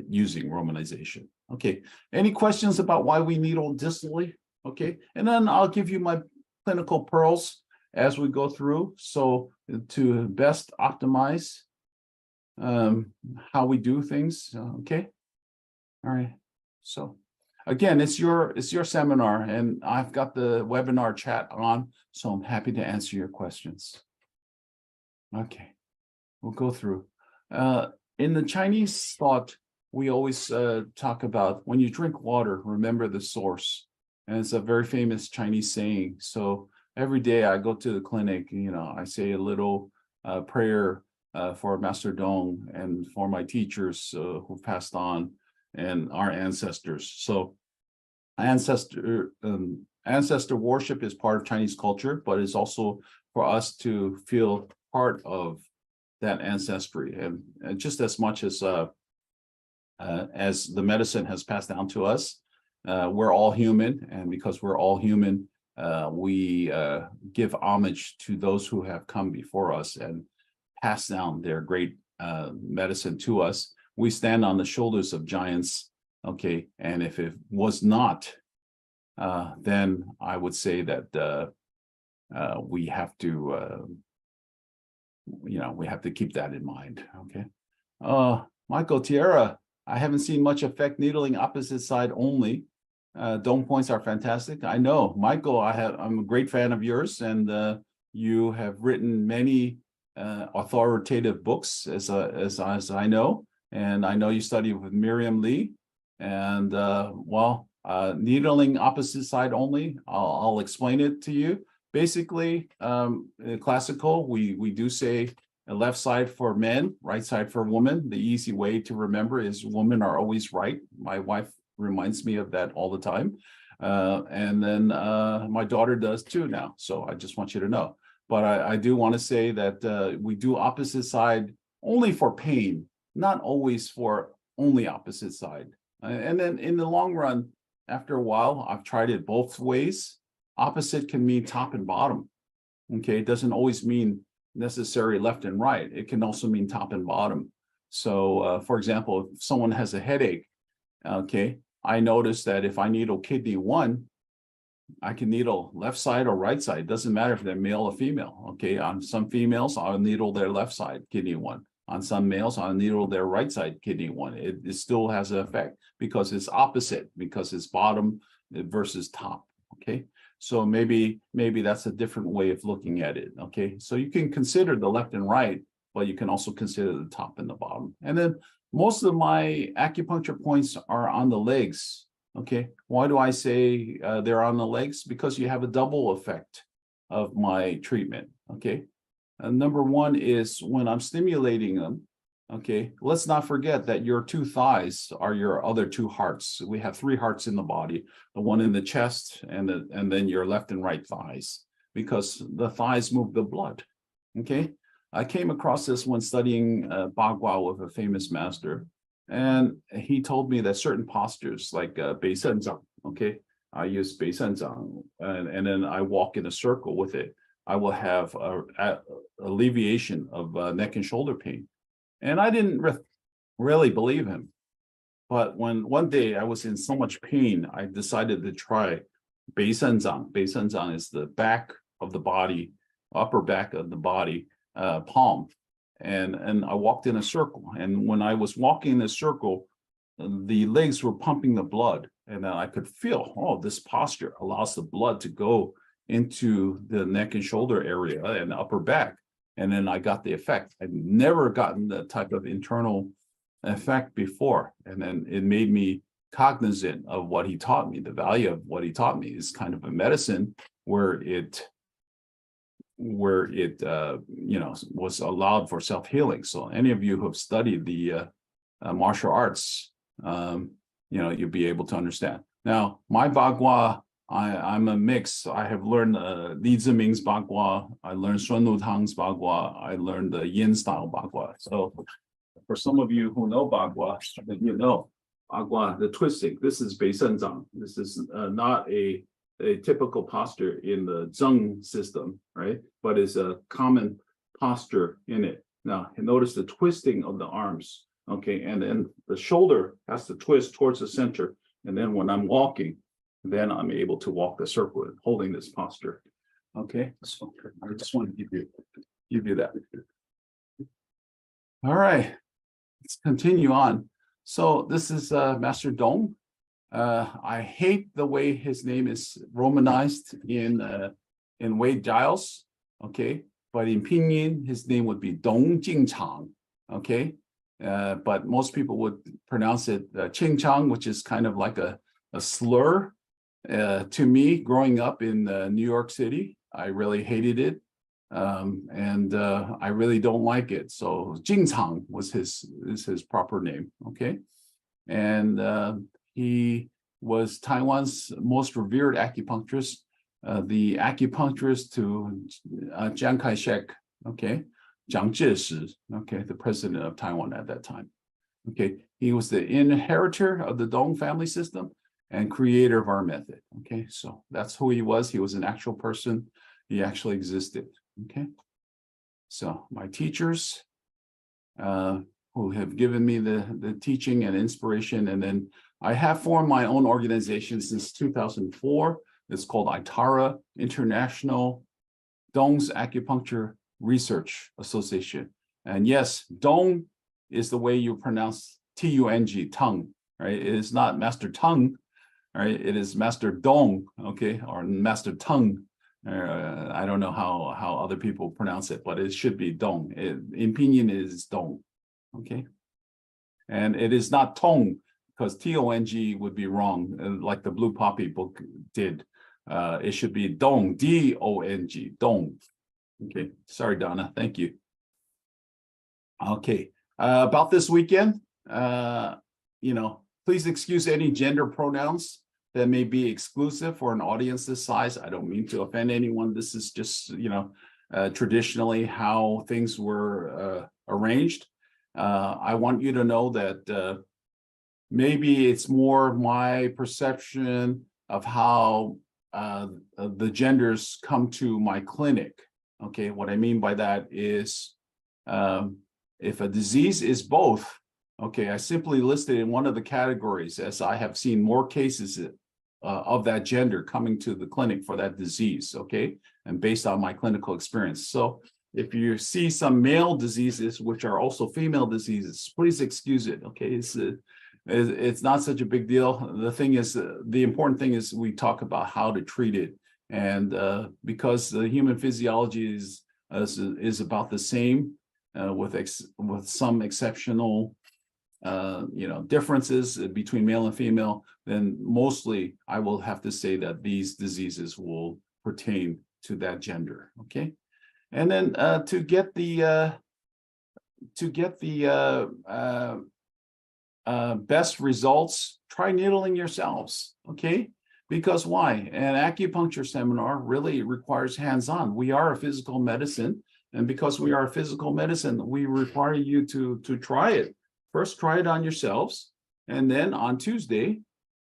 using romanization. Okay, any questions about why we needle distally? Okay, and then I'll give you my clinical pearls as we go through, so to best optimize how we do things. Okay, all right. So again, it's your seminar, and I've got the webinar chat on, so I'm happy to answer your questions. Okay, we'll go through. In the Chinese thought, we always talk about, when you drink water, remember the source. And it's a very famous Chinese saying. So every day I go to the clinic, you know, I say a little prayer for Master Tung and for my teachers who passed on and our ancestors. So ancestor worship is part of Chinese culture, but it's also for us to feel part of that ancestry, and just as much as the medicine has passed down to us, we're all human, and because we're all human, we give homage to those who have come before us and pass down their great medicine to us. We stand on the shoulders of giants, okay? And if it was not, then I would say that we have to, we have to keep that in mind, okay? Michael Tierra, I haven't seen much effect needling opposite side only. Dome points are fantastic. I know, Michael, I'm a great fan of yours, and you have written many authoritative books, as I know, and I know you studied with Miriam Lee, and needling opposite side only. I'll explain it to you. Basically, classical, we do say a left side for men, right side for women. The easy way to remember is women are always right. My wife reminds me of that all the time. And then my daughter does too now. So I just want you to know. But I do want to say that we do opposite side only for pain, not always for only opposite side. And then in the long run, after a while, I've tried it both ways. Opposite can mean top and bottom. Okay, it doesn't always mean necessary left and right. It can also mean top and bottom. So for example, if someone has a headache, okay, I notice that if I needle kidney 1, I can needle left side or right side. It doesn't matter if they're male or female. Okay, on some females, I'll needle their left side kidney 1. On some males, I'll needle their right side kidney 1. It still has an effect because it's opposite, because it's bottom versus top. Okay, so maybe that's a different way of looking at it. Okay, so you can consider the left and right, but you can also consider the top and the bottom. And then most of my acupuncture points are on the legs. Okay, why do I say they're on the legs? Because you have a double effect of my treatment. Okay, number one is when I'm stimulating them. Okay, let's not forget that your 2 thighs are your other 2 hearts. We have 3 hearts in the body, the one in the chest and then your left and right thighs, because the thighs move the blood. Okay, I came across this when studying Bagua with a famous master, and he told me that certain postures like Bei Sen Zhang, okay, I use Bei Sen Zhang, and then I walk in a circle with it. I will have alleviation of neck and shoulder pain. And I didn't really believe him. But when one day I was in so much pain, I decided to try Bei Sen Zhang. Bei Sen Zhang is the back of the body, upper back of the body, palm. And I walked in a circle. And when I was walking in a circle, the legs were pumping the blood. And I could feel, oh, this posture allows the blood to go into the neck and shoulder area and upper back. And then I got the effect. I'd never gotten that type of internal effect before. And then it made me cognizant of what he taught me. The value of what he taught me is kind of a medicine where it was allowed for self-healing. So any of you who have studied the martial arts, you'll be able to understand. Now, my Bagua, I'm a mix. I have learned Li Ziming's Bagua. I learned Sun Lutang's Bagua. I learned the Yin style Bagua. So for some of you who know Bagua, you know Bagua, the twisting. This is Bei Sen Zhang. This is not a typical posture in the Zheng system, right? But it's a common posture in it. Now, notice the twisting of the arms, okay? And then the shoulder has to twist towards the center. And then when I'm walking, then I'm able to walk the circle holding this posture. Okay, so I just want to give you that. All right, let's continue on. So this is Master Dong. I hate the way his name is romanized in Wade Giles. Okay, but in Pinyin his name would be Dong Jingchang. Okay, but most people would pronounce it Qingchang, which is kind of like a slur. To me, growing up in New York City, I really hated it, and I really don't like it. So Jingchang is his proper name, okay? And he was Taiwan's most revered acupuncturist, the acupuncturist to Chiang Kai-shek, okay? Jiang Zhishi, okay, the president of Taiwan at that time. Okay, he was the inheritor of the Dong family system. and creator of our method. Okay, so that's who he was. He was an actual person. He actually existed. Okay, so my teachers who have given me the teaching and inspiration, and then I have formed my own organization since 2004. It's called ITARA, International Tung's Acupuncture Research Association. And yes, Tung is the way you pronounce T-U-N-G, tongue, right? It is not Master Tung, right? It is Master Dong, okay, or Master Tung. I don't know how other people pronounce it, but it should be Dong. In Pinyin, it is Dong, okay? And it is not Tong, because T-O-N-G would be wrong, like the Blue Poppy book did. It should be Dong, D-O-N-G, Dong. Okay, sorry, Donna, thank you. Okay, about this weekend, please excuse any gender pronouns that may be exclusive for an audience this size. I don't mean to offend anyone. This is just, traditionally how things were arranged. I want you to know that maybe it's more my perception of how the genders come to my clinic. Okay, what I mean by that is if a disease is both, okay, I simply listed in one of the categories as I have seen more cases of that gender coming to the clinic for that disease, okay, and based on my clinical experience. So if you see some male diseases, which are also female diseases, please excuse it, okay? It's not such a big deal. The thing is, the important thing is we talk about how to treat it. And because the human physiology is about the same, with some exceptional differences between male and female, then mostly I will have to say that these diseases will pertain to that gender. Okay, and then to get the best results, try needling yourselves. Okay. Because why? An acupuncture seminar really requires hands-on. We are a physical medicine, and because we are a physical medicine, we require you to try it. First, try it on yourselves, and then on Tuesday,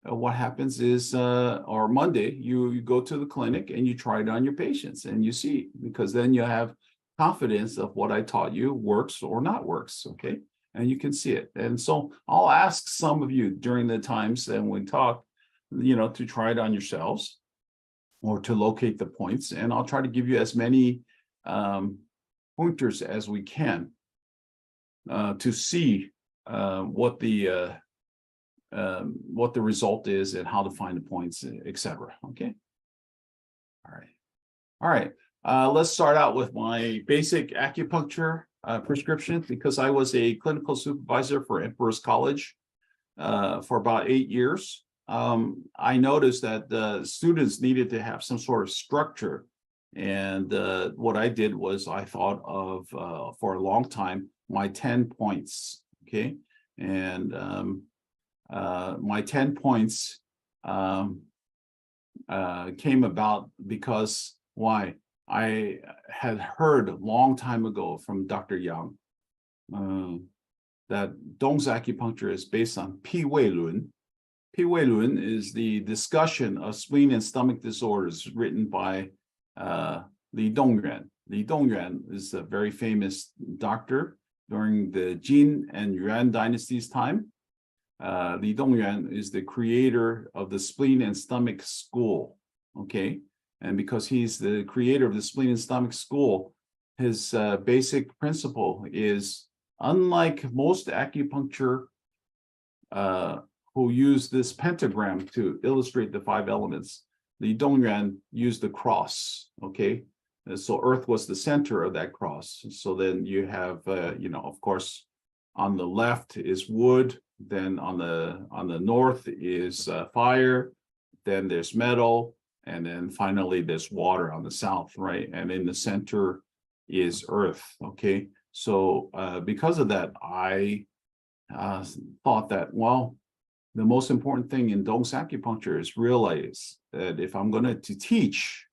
what happens is, or Monday, you go to the clinic and you try it on your patients, and you see, because then you have confidence of what I taught you works or not works, okay? And you can see it. And so I'll ask some of you during the times and we talk, to try it on yourselves or to locate the points. And I'll try to give you as many pointers as we can to see what the result is and how to find the points, etc. Okay. All right. Let's start out with my basic acupuncture prescription, because I was a clinical supervisor for Emperor's College for about 8 years. I noticed that the students needed to have some sort of structure. And what I did was I thought of, for a long time, my 10 points, okay? And my 10 points came about because, why? I had heard a long time ago from Dr. Yang that Tung's acupuncture is based on Pi Wei Lun. Pi Wei Lun is the discussion of spleen and stomach disorders written by Li Dongyuan. Li Dongyuan is a very famous doctor during the Jin and Yuan dynasties time. Li Dongyuan is the creator of the spleen and stomach school, okay? And because he's the creator of the spleen and stomach school, his basic principle is, unlike most acupuncture who use this pentagram to illustrate the 5 elements, Li Dongyuan used the cross, okay? And so earth was the center of that cross. So then you have, of course, on the left is wood, then on the north is fire, then there's metal, and then finally there's water on the south, right? And in the center is earth, okay? So because of that, I thought that, well, the most important thing in Tung's acupuncture is realize that if I'm going to teach,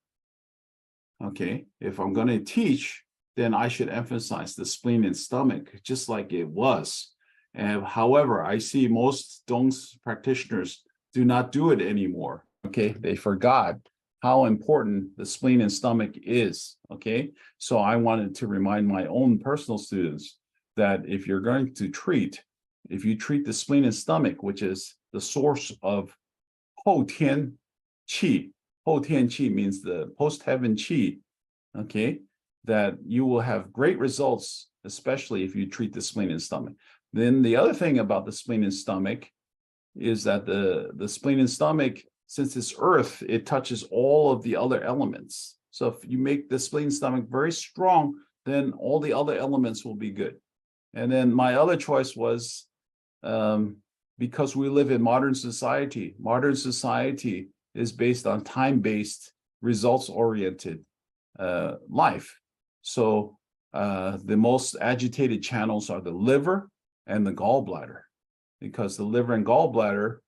okay, if I'm going to teach, then I should emphasize the spleen and stomach, just like it was. And however, I see most Tung's practitioners do not do it anymore. Okay, they forgot how important the spleen and stomach is. Okay, so I wanted to remind my own personal students that if you're going to treat, if you treat the spleen and stomach, which is the source of 后天 qi, 后天 qi means the post-heaven qi, okay, that you will have great results, especially if you treat the spleen and stomach. Then the other thing about the spleen and stomach is that the spleen and stomach, since it's earth, it touches all of the other elements. So if you make the spleen and stomach very strong, then all the other elements will be good. And then my other choice was, because we live in modern society is based on time-based, results-oriented life. So the most agitated channels are the liver and the gallbladder, because the liver and gallbladder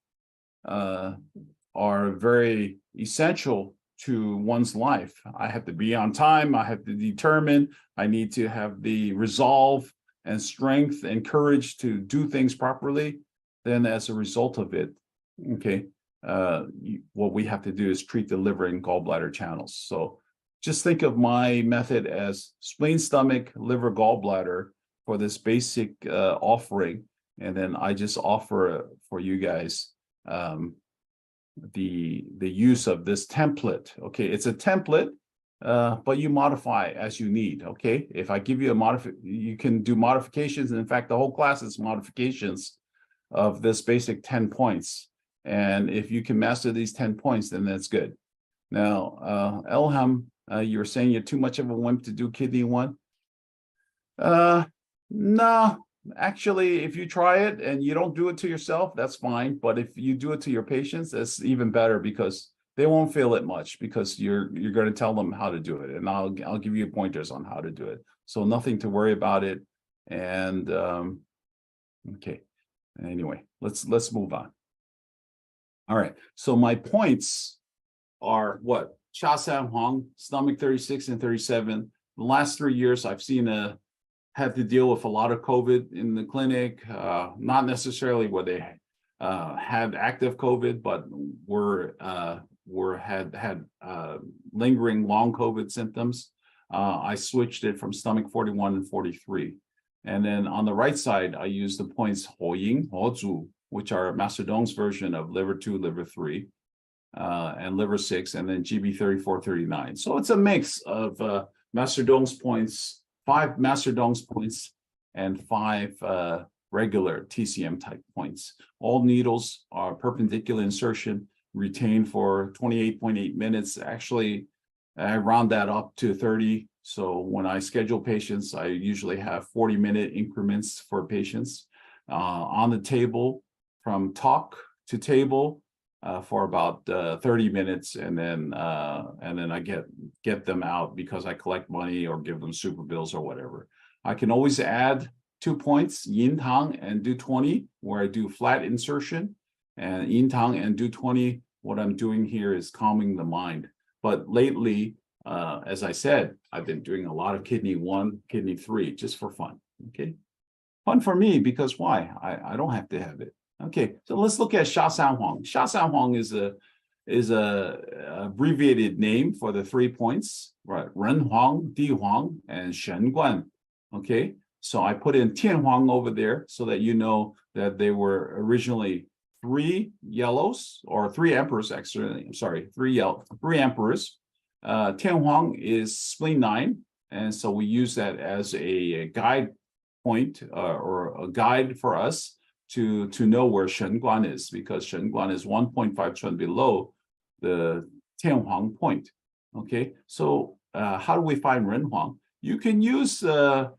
are very essential to one's life. I have to be on time, I have to determine, I need to have the resolve and strength and courage to do things properly. Then as a result of it, okay, what we have to do is treat the liver and gallbladder channels. So just think of my method as spleen, stomach, liver, gallbladder for this basic offering. And then I just offer for you guys the use of this template. Okay, it's a template, but you modify as you need. Okay, if I give you you can do modifications. And in fact, the whole class is modifications of this basic 10 points. And if you can master these 10 points, then that's good. Now, Elham, you were saying you're too much of a wimp to do kidney 1. No, actually, if you try it and you don't do it to yourself, that's fine. But if you do it to your patients, that's even better, because they won't feel it much, because you're going to tell them how to do it. And I'll give you pointers on how to do it. So nothing to worry about it. And okay. Anyway, let's move on. All right. So my points are what? Cha San Huang, stomach 36 and 37. The last 3 years, I've seen had to deal with a lot of COVID in the clinic. Not necessarily where they had active COVID, but had lingering long COVID symptoms. I switched it from stomach 41 and 43. And then on the right side, I use the points Ho Ying, Ho Zu, which are Master Tung's version of liver 2, liver 3, and liver 6, and then GB 34, 39. So it's a mix of Master Tung's points, 5 Master Tung's points, and 5 regular TCM type points. All needles are perpendicular insertion, retained for 28.8 minutes. Actually, I round that up to 30. So when I schedule patients, I usually have 40-minute increments for patients on the table from talk to table for about 30 minutes, and then I get them out because I collect money or give them super bills or whatever. I can always add 2 points, Yin Tang and do 20, where I do flat insertion, and Yin Tang and do 20. What I'm doing here is calming the mind. But lately, as I said, I've been doing a lot of kidney 1, kidney 3, just for fun. Okay, fun for me, because why? I don't have to have it. Okay, so let's look at Sha San Huang. Sha San Huang is a abbreviated name for the 3 points, right? Ren Huang, Di Huang, and Shen Guan. Okay, so I put in Tian Huang over there so that you know that they were originally 3 yellows, or 3 emperors. Actually, I'm sorry, 3 emperors. Tian Huang is spleen 9, and so we use that as a guide point or a guide for us to know where Shen Guan is, because Shen Guan is 1.5 chun below the Tian Huang point. Okay, so how do we find Ren Huang? You can use the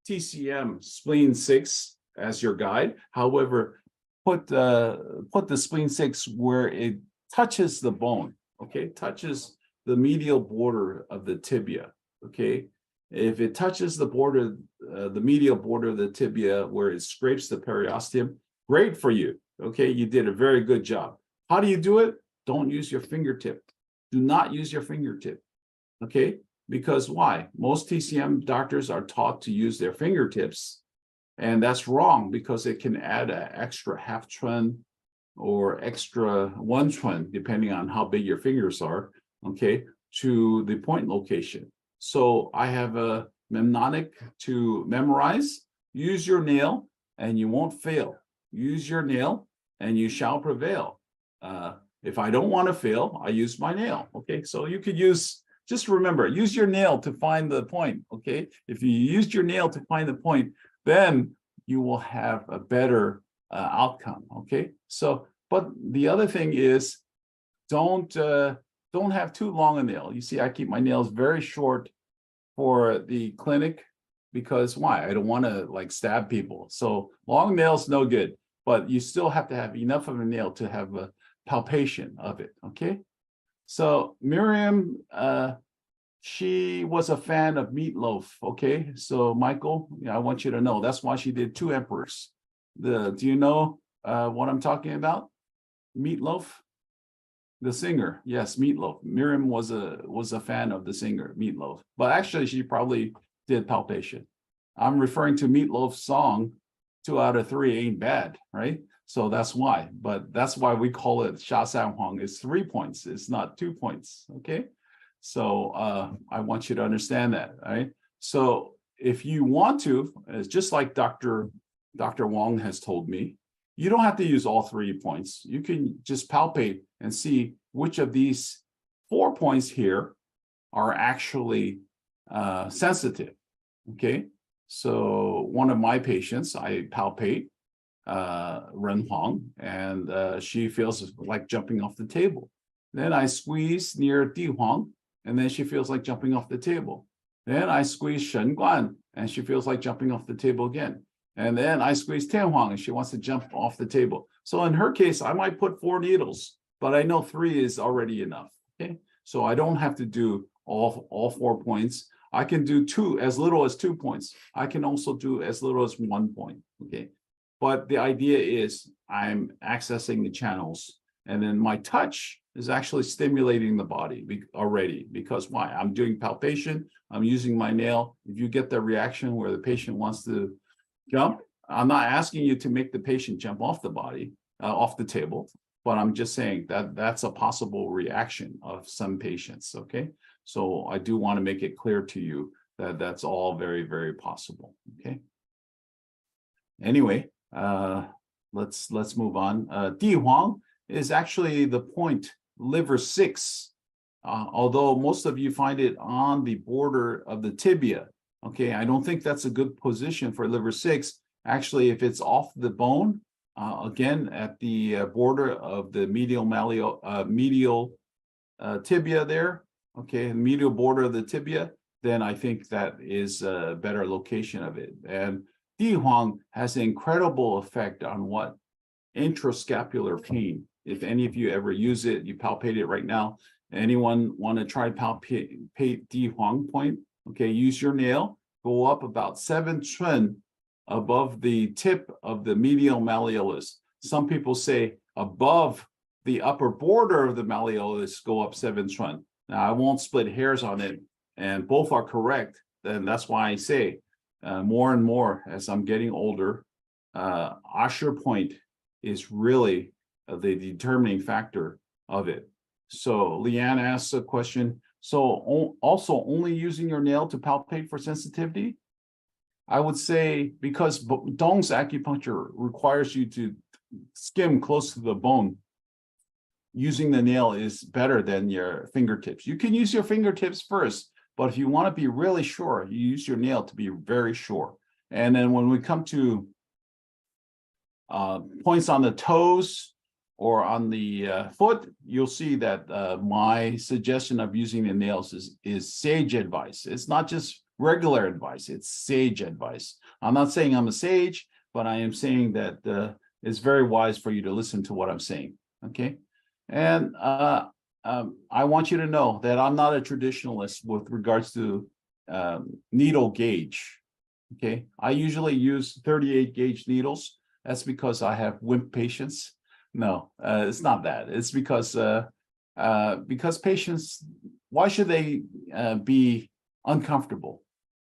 TCM spleen 6 as your guide. However, put the spleen 6 where it touches the bone. Okay, touches the medial border of the tibia. Okay, if it touches the border, the medial border of the tibia where it scrapes the periosteum, great for you. Okay, you did a very good job. How do you do it? Don't use your fingertip. Do not use your fingertip. Okay, because why? Most TCM doctors are taught to use their fingertips, and that's wrong, because it can add an extra half chun or extra 1 chun, depending on how big your fingers are, okay, to the point location. So I have a mnemonic to memorize. Use your nail and you won't fail. Use your nail and you shall prevail. If I don't want to fail, I use my nail. Okay, so you could use, just remember, use your nail to find the point. Okay, if you used your nail to find the point, then you will have a better outcome. Okay, so but the other thing is, don't have too long a nail. You see, I keep my nails very short for the clinic because why? I don't want to like stab people. So long nails no good, but you still have to have enough of a nail to have a palpation of it. Okay, so Miriam, she was a fan of meatloaf. Okay, so Michael, I want you to know that's why she did 2 emperors. Do you know what I'm talking about? Meatloaf, the singer. Yes, Meatloaf. Miriam was a fan of the singer Meatloaf, but actually she probably did palpation. I'm referring to Meatloaf's song 2 out of 3 ain't bad, right? So that's why, but that's why we call it Sha San Huang. It's 3 points, it's not 2 points. Okay, so I want you to understand that, right? So if you want to, it's just like Dr. Wong has told me, you don't have to use all 3 points. You can just palpate and see which of these 4 points here are actually sensitive. Okay, so one of my patients, I palpate Ren Huang, and she feels like jumping off the table. Then I squeeze near Di Huang, and then she feels like jumping off the table. Then I squeeze Shen Guan, and she feels like jumping off the table again. And then I squeeze Tian Huang, and she wants to jump off the table. So in her case, I might put 4 needles, but I know 3 is already enough. Okay, so I don't have to do all 4 points. I can do 2, as little as 2 points. I can also do as little as 1 point. Okay, but the idea is I'm accessing the channels, and then my touch is actually stimulating the body already. Because why? I'm doing palpation. I'm using my nail. If you get the reaction where the patient wants to jump, I'm not asking you to make the patient jump off the body, off the table, but I'm just saying that that's a possible reaction of some patients. Okay, so I do want to make it clear to you that that's all very, very possible. Okay, anyway, let's move on. Di Huang is actually the point liver 6, although most of you find it on the border of the tibia. Okay, I don't think that's a good position for liver 6. Actually, if it's off the bone, again at the border of the medial tibia there, okay, medial border of the tibia, then I think that is a better location of it. And Di Huang has an incredible effect on what? Intrascapular pain. If any of you ever use it, you palpate it right now. Anyone want to try palpate Di Huang point? Okay, use your nail, go up about 7 chun above the tip of the medial malleolus. Some people say above the upper border of the malleolus, go up 7 chun. Now, I won't split hairs on it, and both are correct. And that's why I say more and more as I'm getting older, Usher point is really the determining factor of it. So Leanne asks a question. So also only using your nail to palpate for sensitivity? I would say because Dong's acupuncture requires you to skim close to the bone, using the nail is better than your fingertips. You can use your fingertips first, but if you want to be really sure, you use your nail to be very sure. And then when we come to points on the toes or on the foot, you'll see that my suggestion of using the nails is sage advice. It's not just regular advice, it's sage advice. I'm not saying I'm a sage, but I am saying that it's very wise for you to listen to what I'm saying, okay? And I want you to know that I'm not a traditionalist with regards to needle gauge, okay? I usually use 38 gauge needles. That's because I have wimp patients. No, it's not that. It's because patients, why should they be uncomfortable?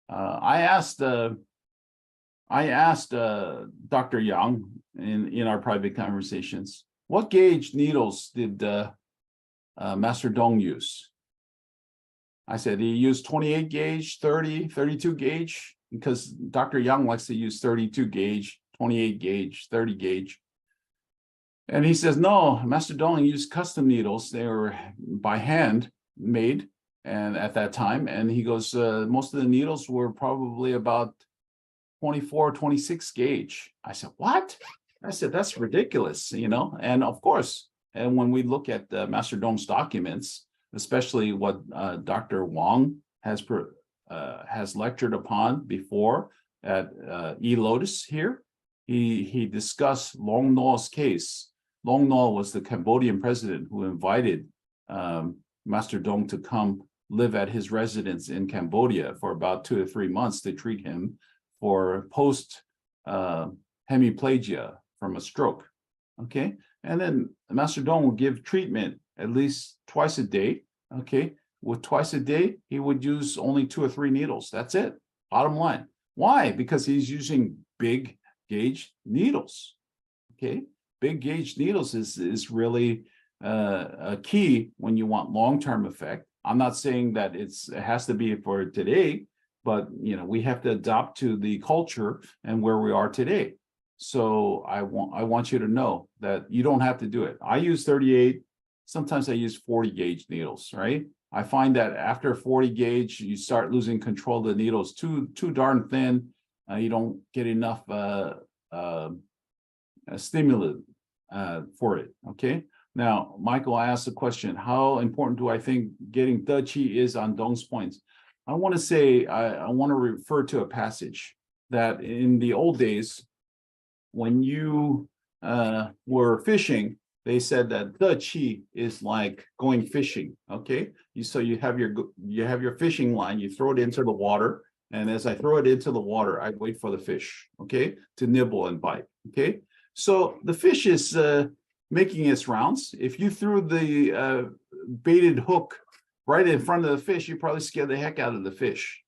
I asked Dr. Yang in our private conversations, what gauge needles did Master Tung use? I said he used 28 gauge, 30, 32 gauge, because Dr. Yang likes to use 32 gauge, 28 gauge, 30 gauge. And he says, no, Master Tung used custom needles. They were by hand made and at that time. And he goes, most of the needles were probably about 24, 26 gauge. I said, what? I said, that's ridiculous, you know? And of course, and when we look at Master Tung's documents, especially what Dr. Wang has lectured upon before at eLotus here, he discussed Long No's case. Long No was the Cambodian president who invited Master Tung to come live at his residence in Cambodia for about 2 to 3 months to treat him for post hemiplegia from a stroke. Okay, and then Master Tung would give treatment at least twice a day. Okay, with twice a day, he would use only 2 or 3 needles. That's it. Bottom line. Why? Because he's using big gauge needles. Okay, big gauge needles is really a key when you want long-term effect. I'm not saying that it has to be for today, but you know, we have to adapt to the culture and where we are today. So I want you to know that you don't have to do it. I use 38. Sometimes I use 40 gauge needles, right? I find that after 40 gauge, you start losing control of the needles. Too darn thin. You don't get enough stimulant for it. Okay. Now, Michael asked a question: how important do I think getting De Qi is on Dong's points? I want to say I want to refer to a passage that in the old days, when you were fishing, they said that De Qi is like going fishing. Okay, so you have your fishing line, you throw it into the water, and as I throw it into the water, I wait for the fish, okay, to nibble and bite. Okay, so the fish is making its rounds. If you threw the baited hook right in front of the fish, you probably scare the heck out of the fish.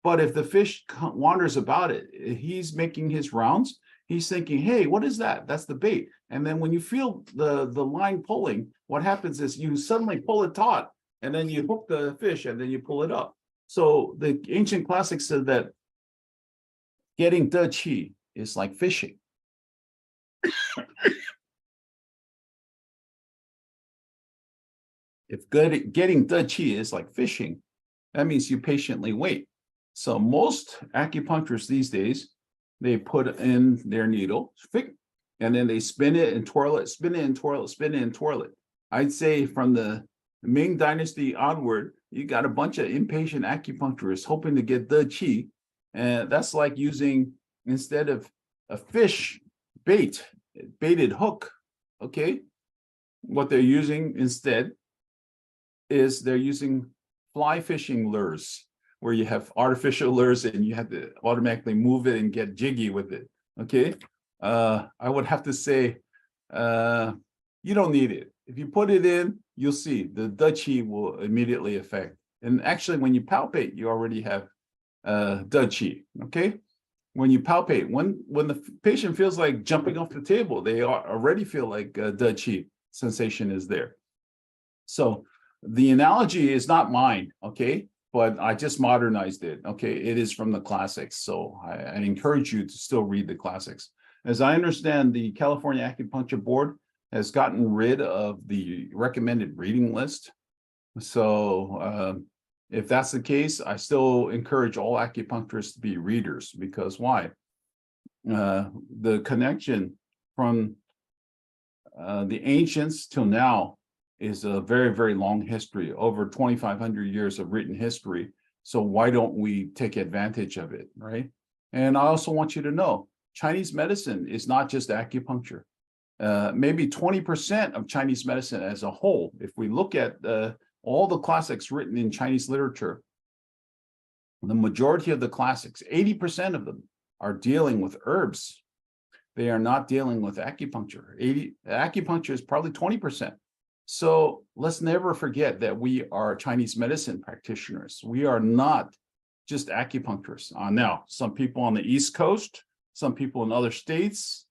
But if the fish wanders about it, he's making his rounds. He's thinking, hey, what is that? That's the bait. And then when you feel the line pulling, what happens is you suddenly pull it taut, and then you hook the fish, and then you pull it up. So the ancient classics said that getting De Qi is like fishing. If getting De Qi is like fishing, that means you patiently wait. So most acupuncturists these days, they put in their needle, and then they spin it and twirl it, spin it and twirl it, spin it and twirl it. I'd say from the Ming Dynasty onward, you got a bunch of impatient acupuncturists hoping to get De Qi. And that's like using, instead of a fish baited hook, okay, what they're using instead is they're using fly fishing lures, where you have artificial lures and you have to automatically move it and get jiggy with it. Okay, I would have to say you don't need it. If you put it in, you'll see the De Qi will immediately affect. And actually, when you palpate, you already have De Qi. Okay, when you palpate, when the patient feels like jumping off the table, they already feel like De Qi sensation is there. So the analogy is not mine, okay, but I just modernized it. Okay, it is from the classics, so I encourage you to still read the classics. As I understand, the California Acupuncture Board has gotten rid of the recommended reading list. So if that's the case, I still encourage all acupuncturists to be readers, because why? The connection from the ancients till now is a very, very long history, over 2,500 years of written history. So why don't we take advantage of it, right? And I also want you to know, Chinese medicine is not just acupuncture. Maybe 20% of Chinese medicine as a whole, if we look at all the classics written in Chinese literature, the majority of the classics, 80% of them, are dealing with herbs. They are not dealing with acupuncture. Acupuncture is probably 20%. So let's never forget that we are Chinese medicine practitioners. We are not just acupuncturists. Now, some people on the East Coast, some people in other states,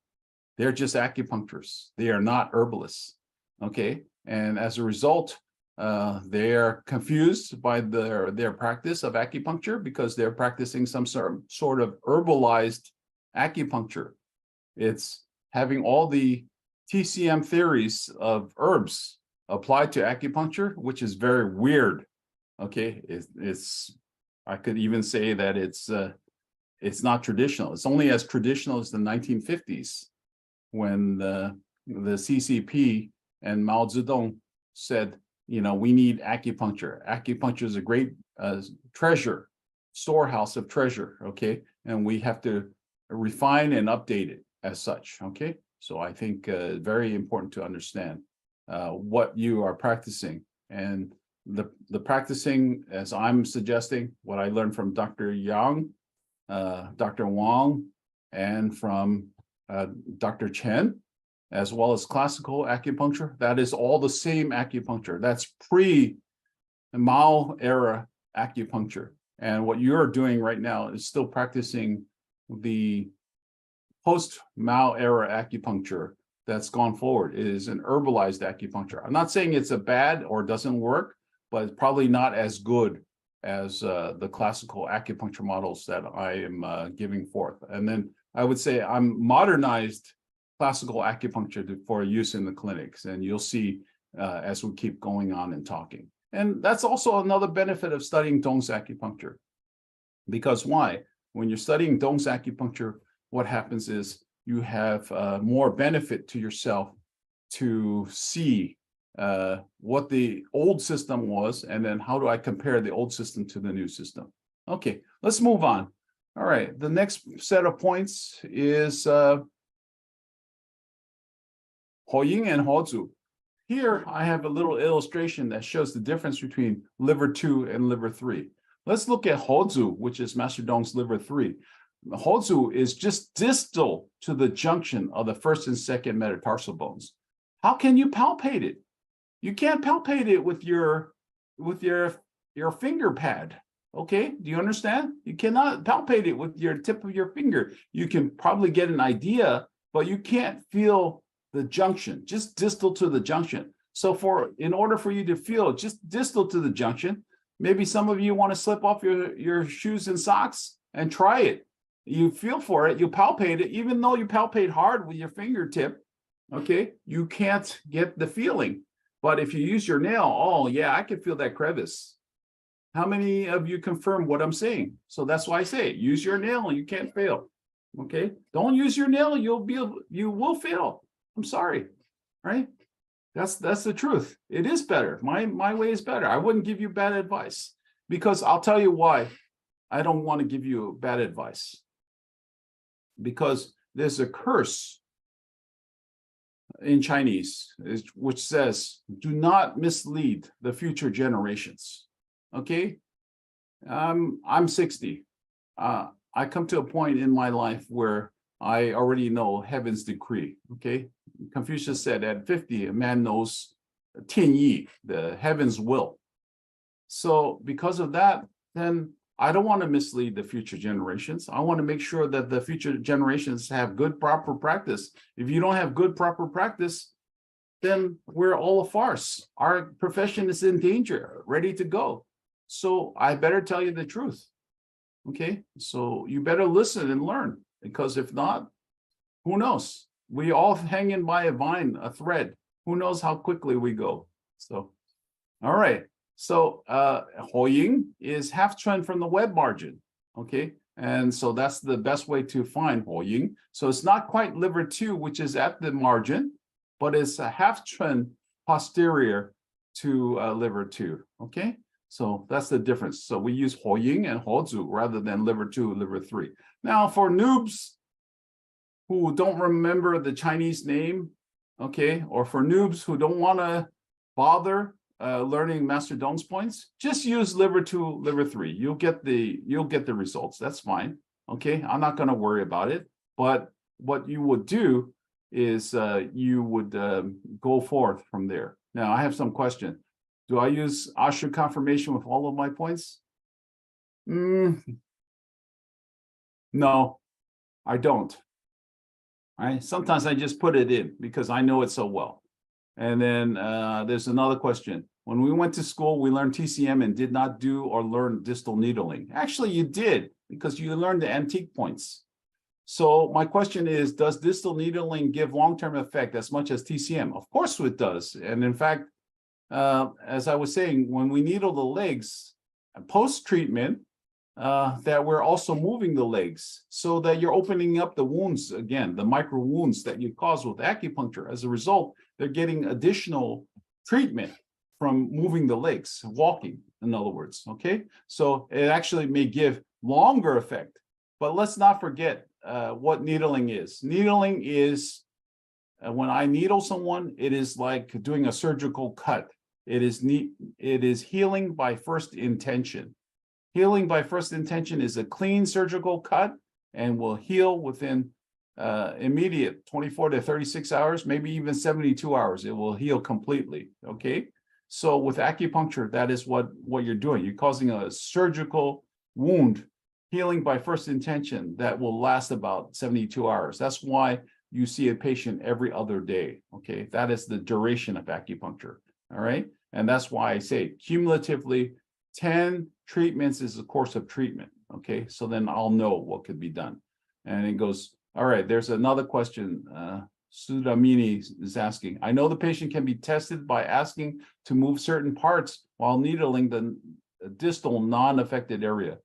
They're just acupuncturists. They are not herbalists. Okay. And as a result, they are confused by their practice of acupuncture because they're practicing some sort of herbalized acupuncture. It's having all the TCM theories of herbs applied to acupuncture, which is very weird. Okay, it's I could even say that it's not traditional. It's only as traditional as the 1950s when the CCP and Mao Zedong said, you know, we need acupuncture. Acupuncture is a great treasure, storehouse of treasure, okay? And we have to refine and update it as such, okay? So I think very important to understand what you are practicing. And the practicing, as I'm suggesting, what I learned from Dr. Yang, Dr. Wang, and from Dr. Chen, as well as classical acupuncture, that is all the same acupuncture. That's pre-Mao era acupuncture. And what you're doing right now is still practicing the post-Mao era acupuncture that's gone forward. It is an herbalized acupuncture. I'm not saying it's a bad or doesn't work, but it's probably not as good as the classical acupuncture models that I am giving forth. And then I would say I'm modernized classical acupuncture for use in the clinics, and you'll see as we keep going on and talking. And that's also another benefit of studying Dong's acupuncture. Because why? When you're studying Dong's acupuncture, what happens is you have more benefit to yourself to see what the old system was, and then how do I compare the old system to the new system? Okay, let's move on. All right, the next set of points is Hoying and Hozu. Here I have a little illustration that shows the difference between liver 2 and liver 3. Let's look at Hozu, which is Master Dong's liver 3. Hozu is just distal to the junction of the first and second metatarsal bones. How can you palpate it? You can't palpate it with your finger pad. Okay, do you understand? You cannot palpate it with your tip of your finger. You can probably get an idea, but you can't feel the junction, just distal to the junction. So in order for you to feel just distal to the junction, maybe some of you want to slip off your shoes and socks and try it. You feel for it, you palpate it, even though you palpate hard with your fingertip, okay, you can't get the feeling. But if you use your nail, oh yeah, I can feel that crevice. How many of you confirm what I'm saying? So that's why I say it. Use your nail and you can't fail. Okay, don't use your nail, you will fail. I'm sorry, right? That's the truth. It is better. My way is better. I wouldn't give you bad advice, because I'll tell you why I don't want to give you bad advice. Because there's a curse in Chinese which says, do not mislead the future generations. Okay, I'm 60. I come to a point in my life where I already know heaven's decree. Okay, Confucius said at 50, a man knows 天意, the heaven's will. So because of that, then I don't want to mislead the future generations. I want to make sure that the future generations have good, proper practice. If you don't have good, proper practice, then we're all a farce. Our profession is in danger, ready to go. So I better tell you the truth. Okay, so you better listen and learn, because if not, who knows? We all hanging by a vine, a thread. Who knows how quickly we go? So, all right. So Hoying is half trend from the web margin. Okay, and so that's the best way to find Hoying. So it's not quite liver 2, which is at the margin, but it's a half trend posterior to liver 2. Okay, so that's the difference. So we use Hoying and Hozu rather than liver 2, liver 3. Now for noobs who don't remember the Chinese name, okay, or for noobs who don't want to bother learning Master Dong's points, just use liver 2, liver 3. You'll get the results. That's fine. Okay, I'm not going to worry about it. But what you would do is you would go forth from there. Now I have some question. Do I use Ashu confirmation with all of my points? No, I don't. Right? Sometimes I just put it in because I know it so well. And then there's another question. When we went to school, we learned TCM and did not do or learn distal needling. Actually, you did because you learned the antique points. So my question is, does distal needling give long-term effect as much as TCM? Of course it does. And in fact, as I was saying, when we needle the legs post-treatment, that we're also moving the legs so that you're opening up the wounds again, the micro wounds that you cause with acupuncture. As a result, they're getting additional treatment from moving the legs, walking, in other words, okay? So it actually may give longer effect, but let's not forget what needling is. Needling is, when I needle someone, it is like doing a surgical cut. It is healing by first intention. Healing by first intention is a clean surgical cut and will heal within immediate 24 to 36 hours, maybe even 72 hours. It will heal completely, okay? So with acupuncture, that is what you're doing. You're causing a surgical wound, healing by first intention that will last about 72 hours. That's why you see a patient every other day, okay? That is the duration of acupuncture, all right? And that's why I say cumulatively, 10 treatments is a course of treatment, okay? So then I'll know what could be done. And it goes, all right, there's another question. Sudamini is asking, I know the patient can be tested by asking to move certain parts while needling the distal non-affected area.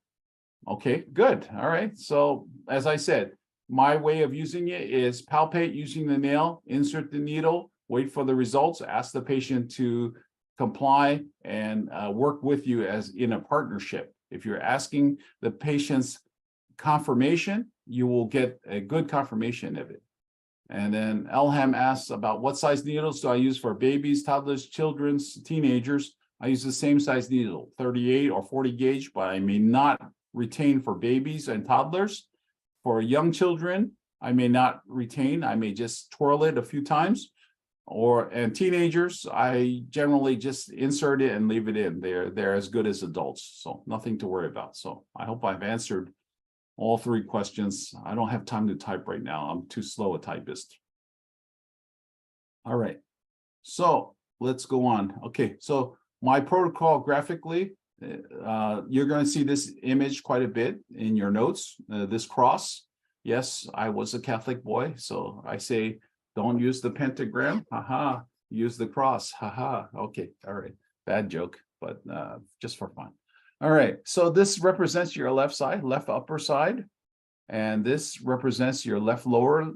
Okay, good, all right. So as I said, my way of using it is palpate using the nail, insert the needle, wait for the results, ask the patient to comply and work with you as in a partnership. If you're asking the patient's confirmation, you will get a good confirmation of it. And then Elham asks about what size needles do I use for babies, toddlers, children's, teenagers. I use the same size needle, 38 or 40 gauge, but I may not retain for babies and toddlers. For young children, I may not retain. I may just twirl it a few times. And teenagers, I generally just insert it and leave it in. They're as good as adults, so nothing to worry about. So I hope I've answered all three questions. I don't have time to type right now. I'm too slow a typist. All right, so let's go on. Okay, so my protocol graphically, you're going to see this image quite a bit in your notes, this cross. Yes, I was a Catholic boy, so I say, don't use the pentagram, haha, use the cross, haha. Okay, all right, bad joke, but just for fun. All right, so this represents your left side, left upper side, and this represents your left lower,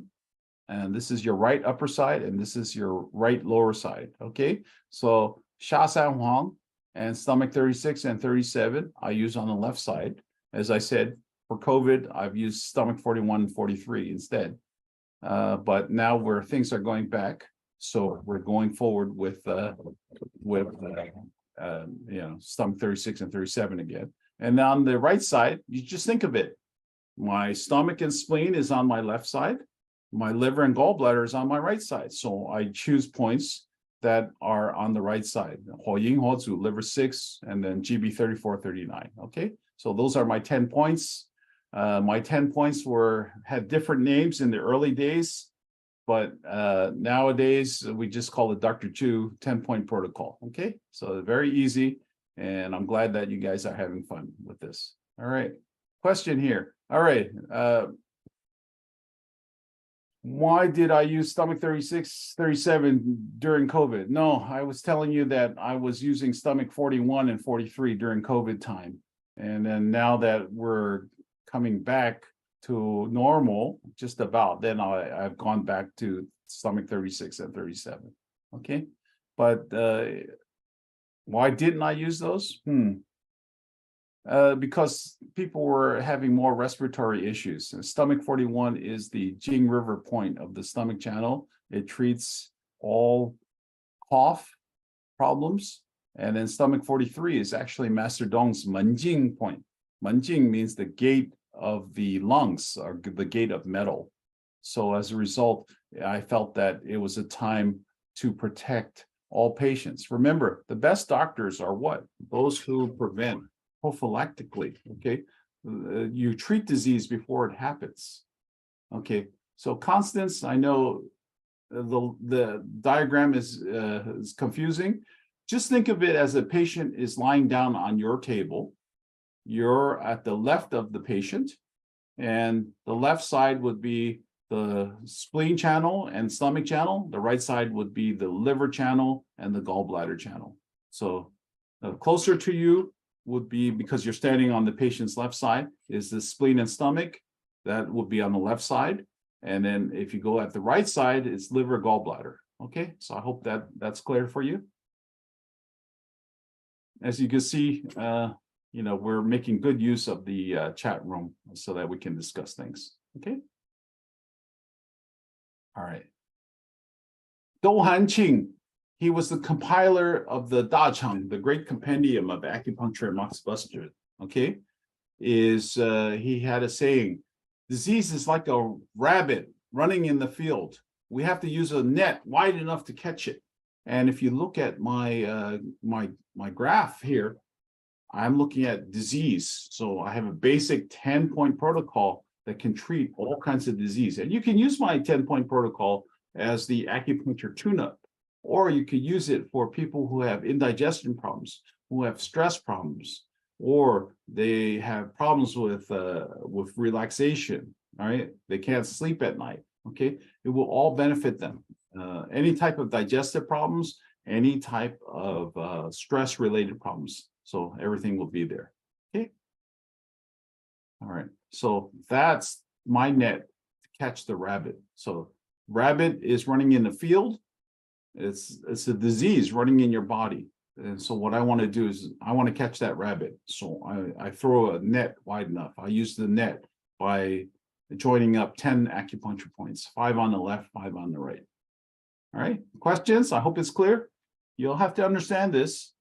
and this is your right upper side, and this is your right lower side, okay? So Sha San Huang and stomach 36 and 37, I use on the left side. As I said, for COVID, I've used stomach 41 and 43 instead. But now where things are going back, so we're going forward with stomach 36 and 37 again. And on the right side, you just think of it. My stomach and spleen is on my left side. My liver and gallbladder is on my right side. So I choose points that are on the right side. Ho Ying, Ho Zu, liver 6, and then GB 34, 39. Okay, so those are my 10 points. My 10 points had different names in the early days, but nowadays we just call it Dr. Chu 10-point protocol. Okay, so very easy, and I'm glad that you guys are having fun with this. All right, question here. All right, why did I use stomach 36, 37 during COVID? No, I was telling you that I was using stomach 41 and 43 during COVID time, and then now that we're coming back to normal, just about, then I've gone back to stomach 36 and 37. Okay, but why didn't I use those? Because people were having more respiratory issues. And stomach 41 is the Jing River point of the stomach channel. It treats all cough problems. And then stomach 43 is actually Master Tung's Menjing point. Menjing means the gate of the lungs, or the gate of metal. So as a result, I felt that it was a time to protect all patients. Remember, the best doctors are what? Those who prevent prophylactically, okay? You treat disease before it happens, okay? So Constance, I know the diagram is confusing. Just think of it as a patient is lying down on your table. You're at the left of the patient, and the left side would be the spleen channel and stomach channel. The right side would be the liver channel and the gallbladder channel. So closer to you would be, because you're standing on the patient's left side, is the spleen and stomach. That would be on the left side. And then if you go at the right side, it's liver, gallbladder. Okay, so I hope that that's clear for you. As you can see, we're making good use of the chat room so that we can discuss things. Okay. All right. Dou Hanqing, he was the compiler of the Da Chang, the great compendium of acupuncture and moxibustion. Okay, he had a saying: disease is like a rabbit running in the field. We have to use a net wide enough to catch it. And if you look at my my graph here, I'm looking at disease. So I have a basic 10-point protocol that can treat all kinds of disease. And you can use my 10-point protocol as the acupuncture tune-up, or you could use it for people who have indigestion problems, who have stress problems, or they have problems with relaxation. All right, they can't sleep at night. Okay, it will all benefit them. Any type of digestive problems, any type of stress-related problems. So everything will be there. Okay. All right. So that's my net to catch the rabbit. So rabbit is running in the field. It's a disease running in your body. And so what I want to do is I want to catch that rabbit. So I throw a net wide enough. I use the net by joining up 10 acupuncture points, 5 on the left, 5 on the right. All right. Questions? I hope it's clear. You'll have to understand this,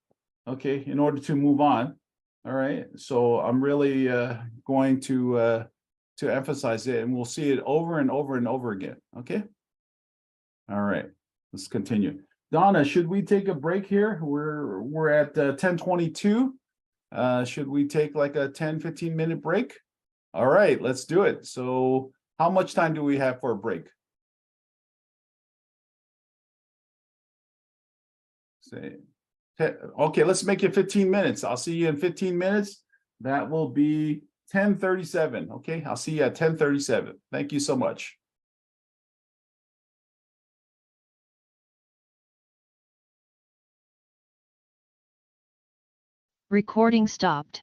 okay, in order to move on. All right. So I'm really going to emphasize it, and we'll see it over and over and over again. Okay. All right. Let's continue. Donna, should we take a break here? We're at 10:22. Should we take like a 10-15 minute break? All right, let's do it. So how much time do we have for a break? Say, okay, let's make it 15 minutes. I'll see you in 15 minutes. That will be 10:37. Okay, I'll see you at 10:37. Thank you so much. Recording stopped.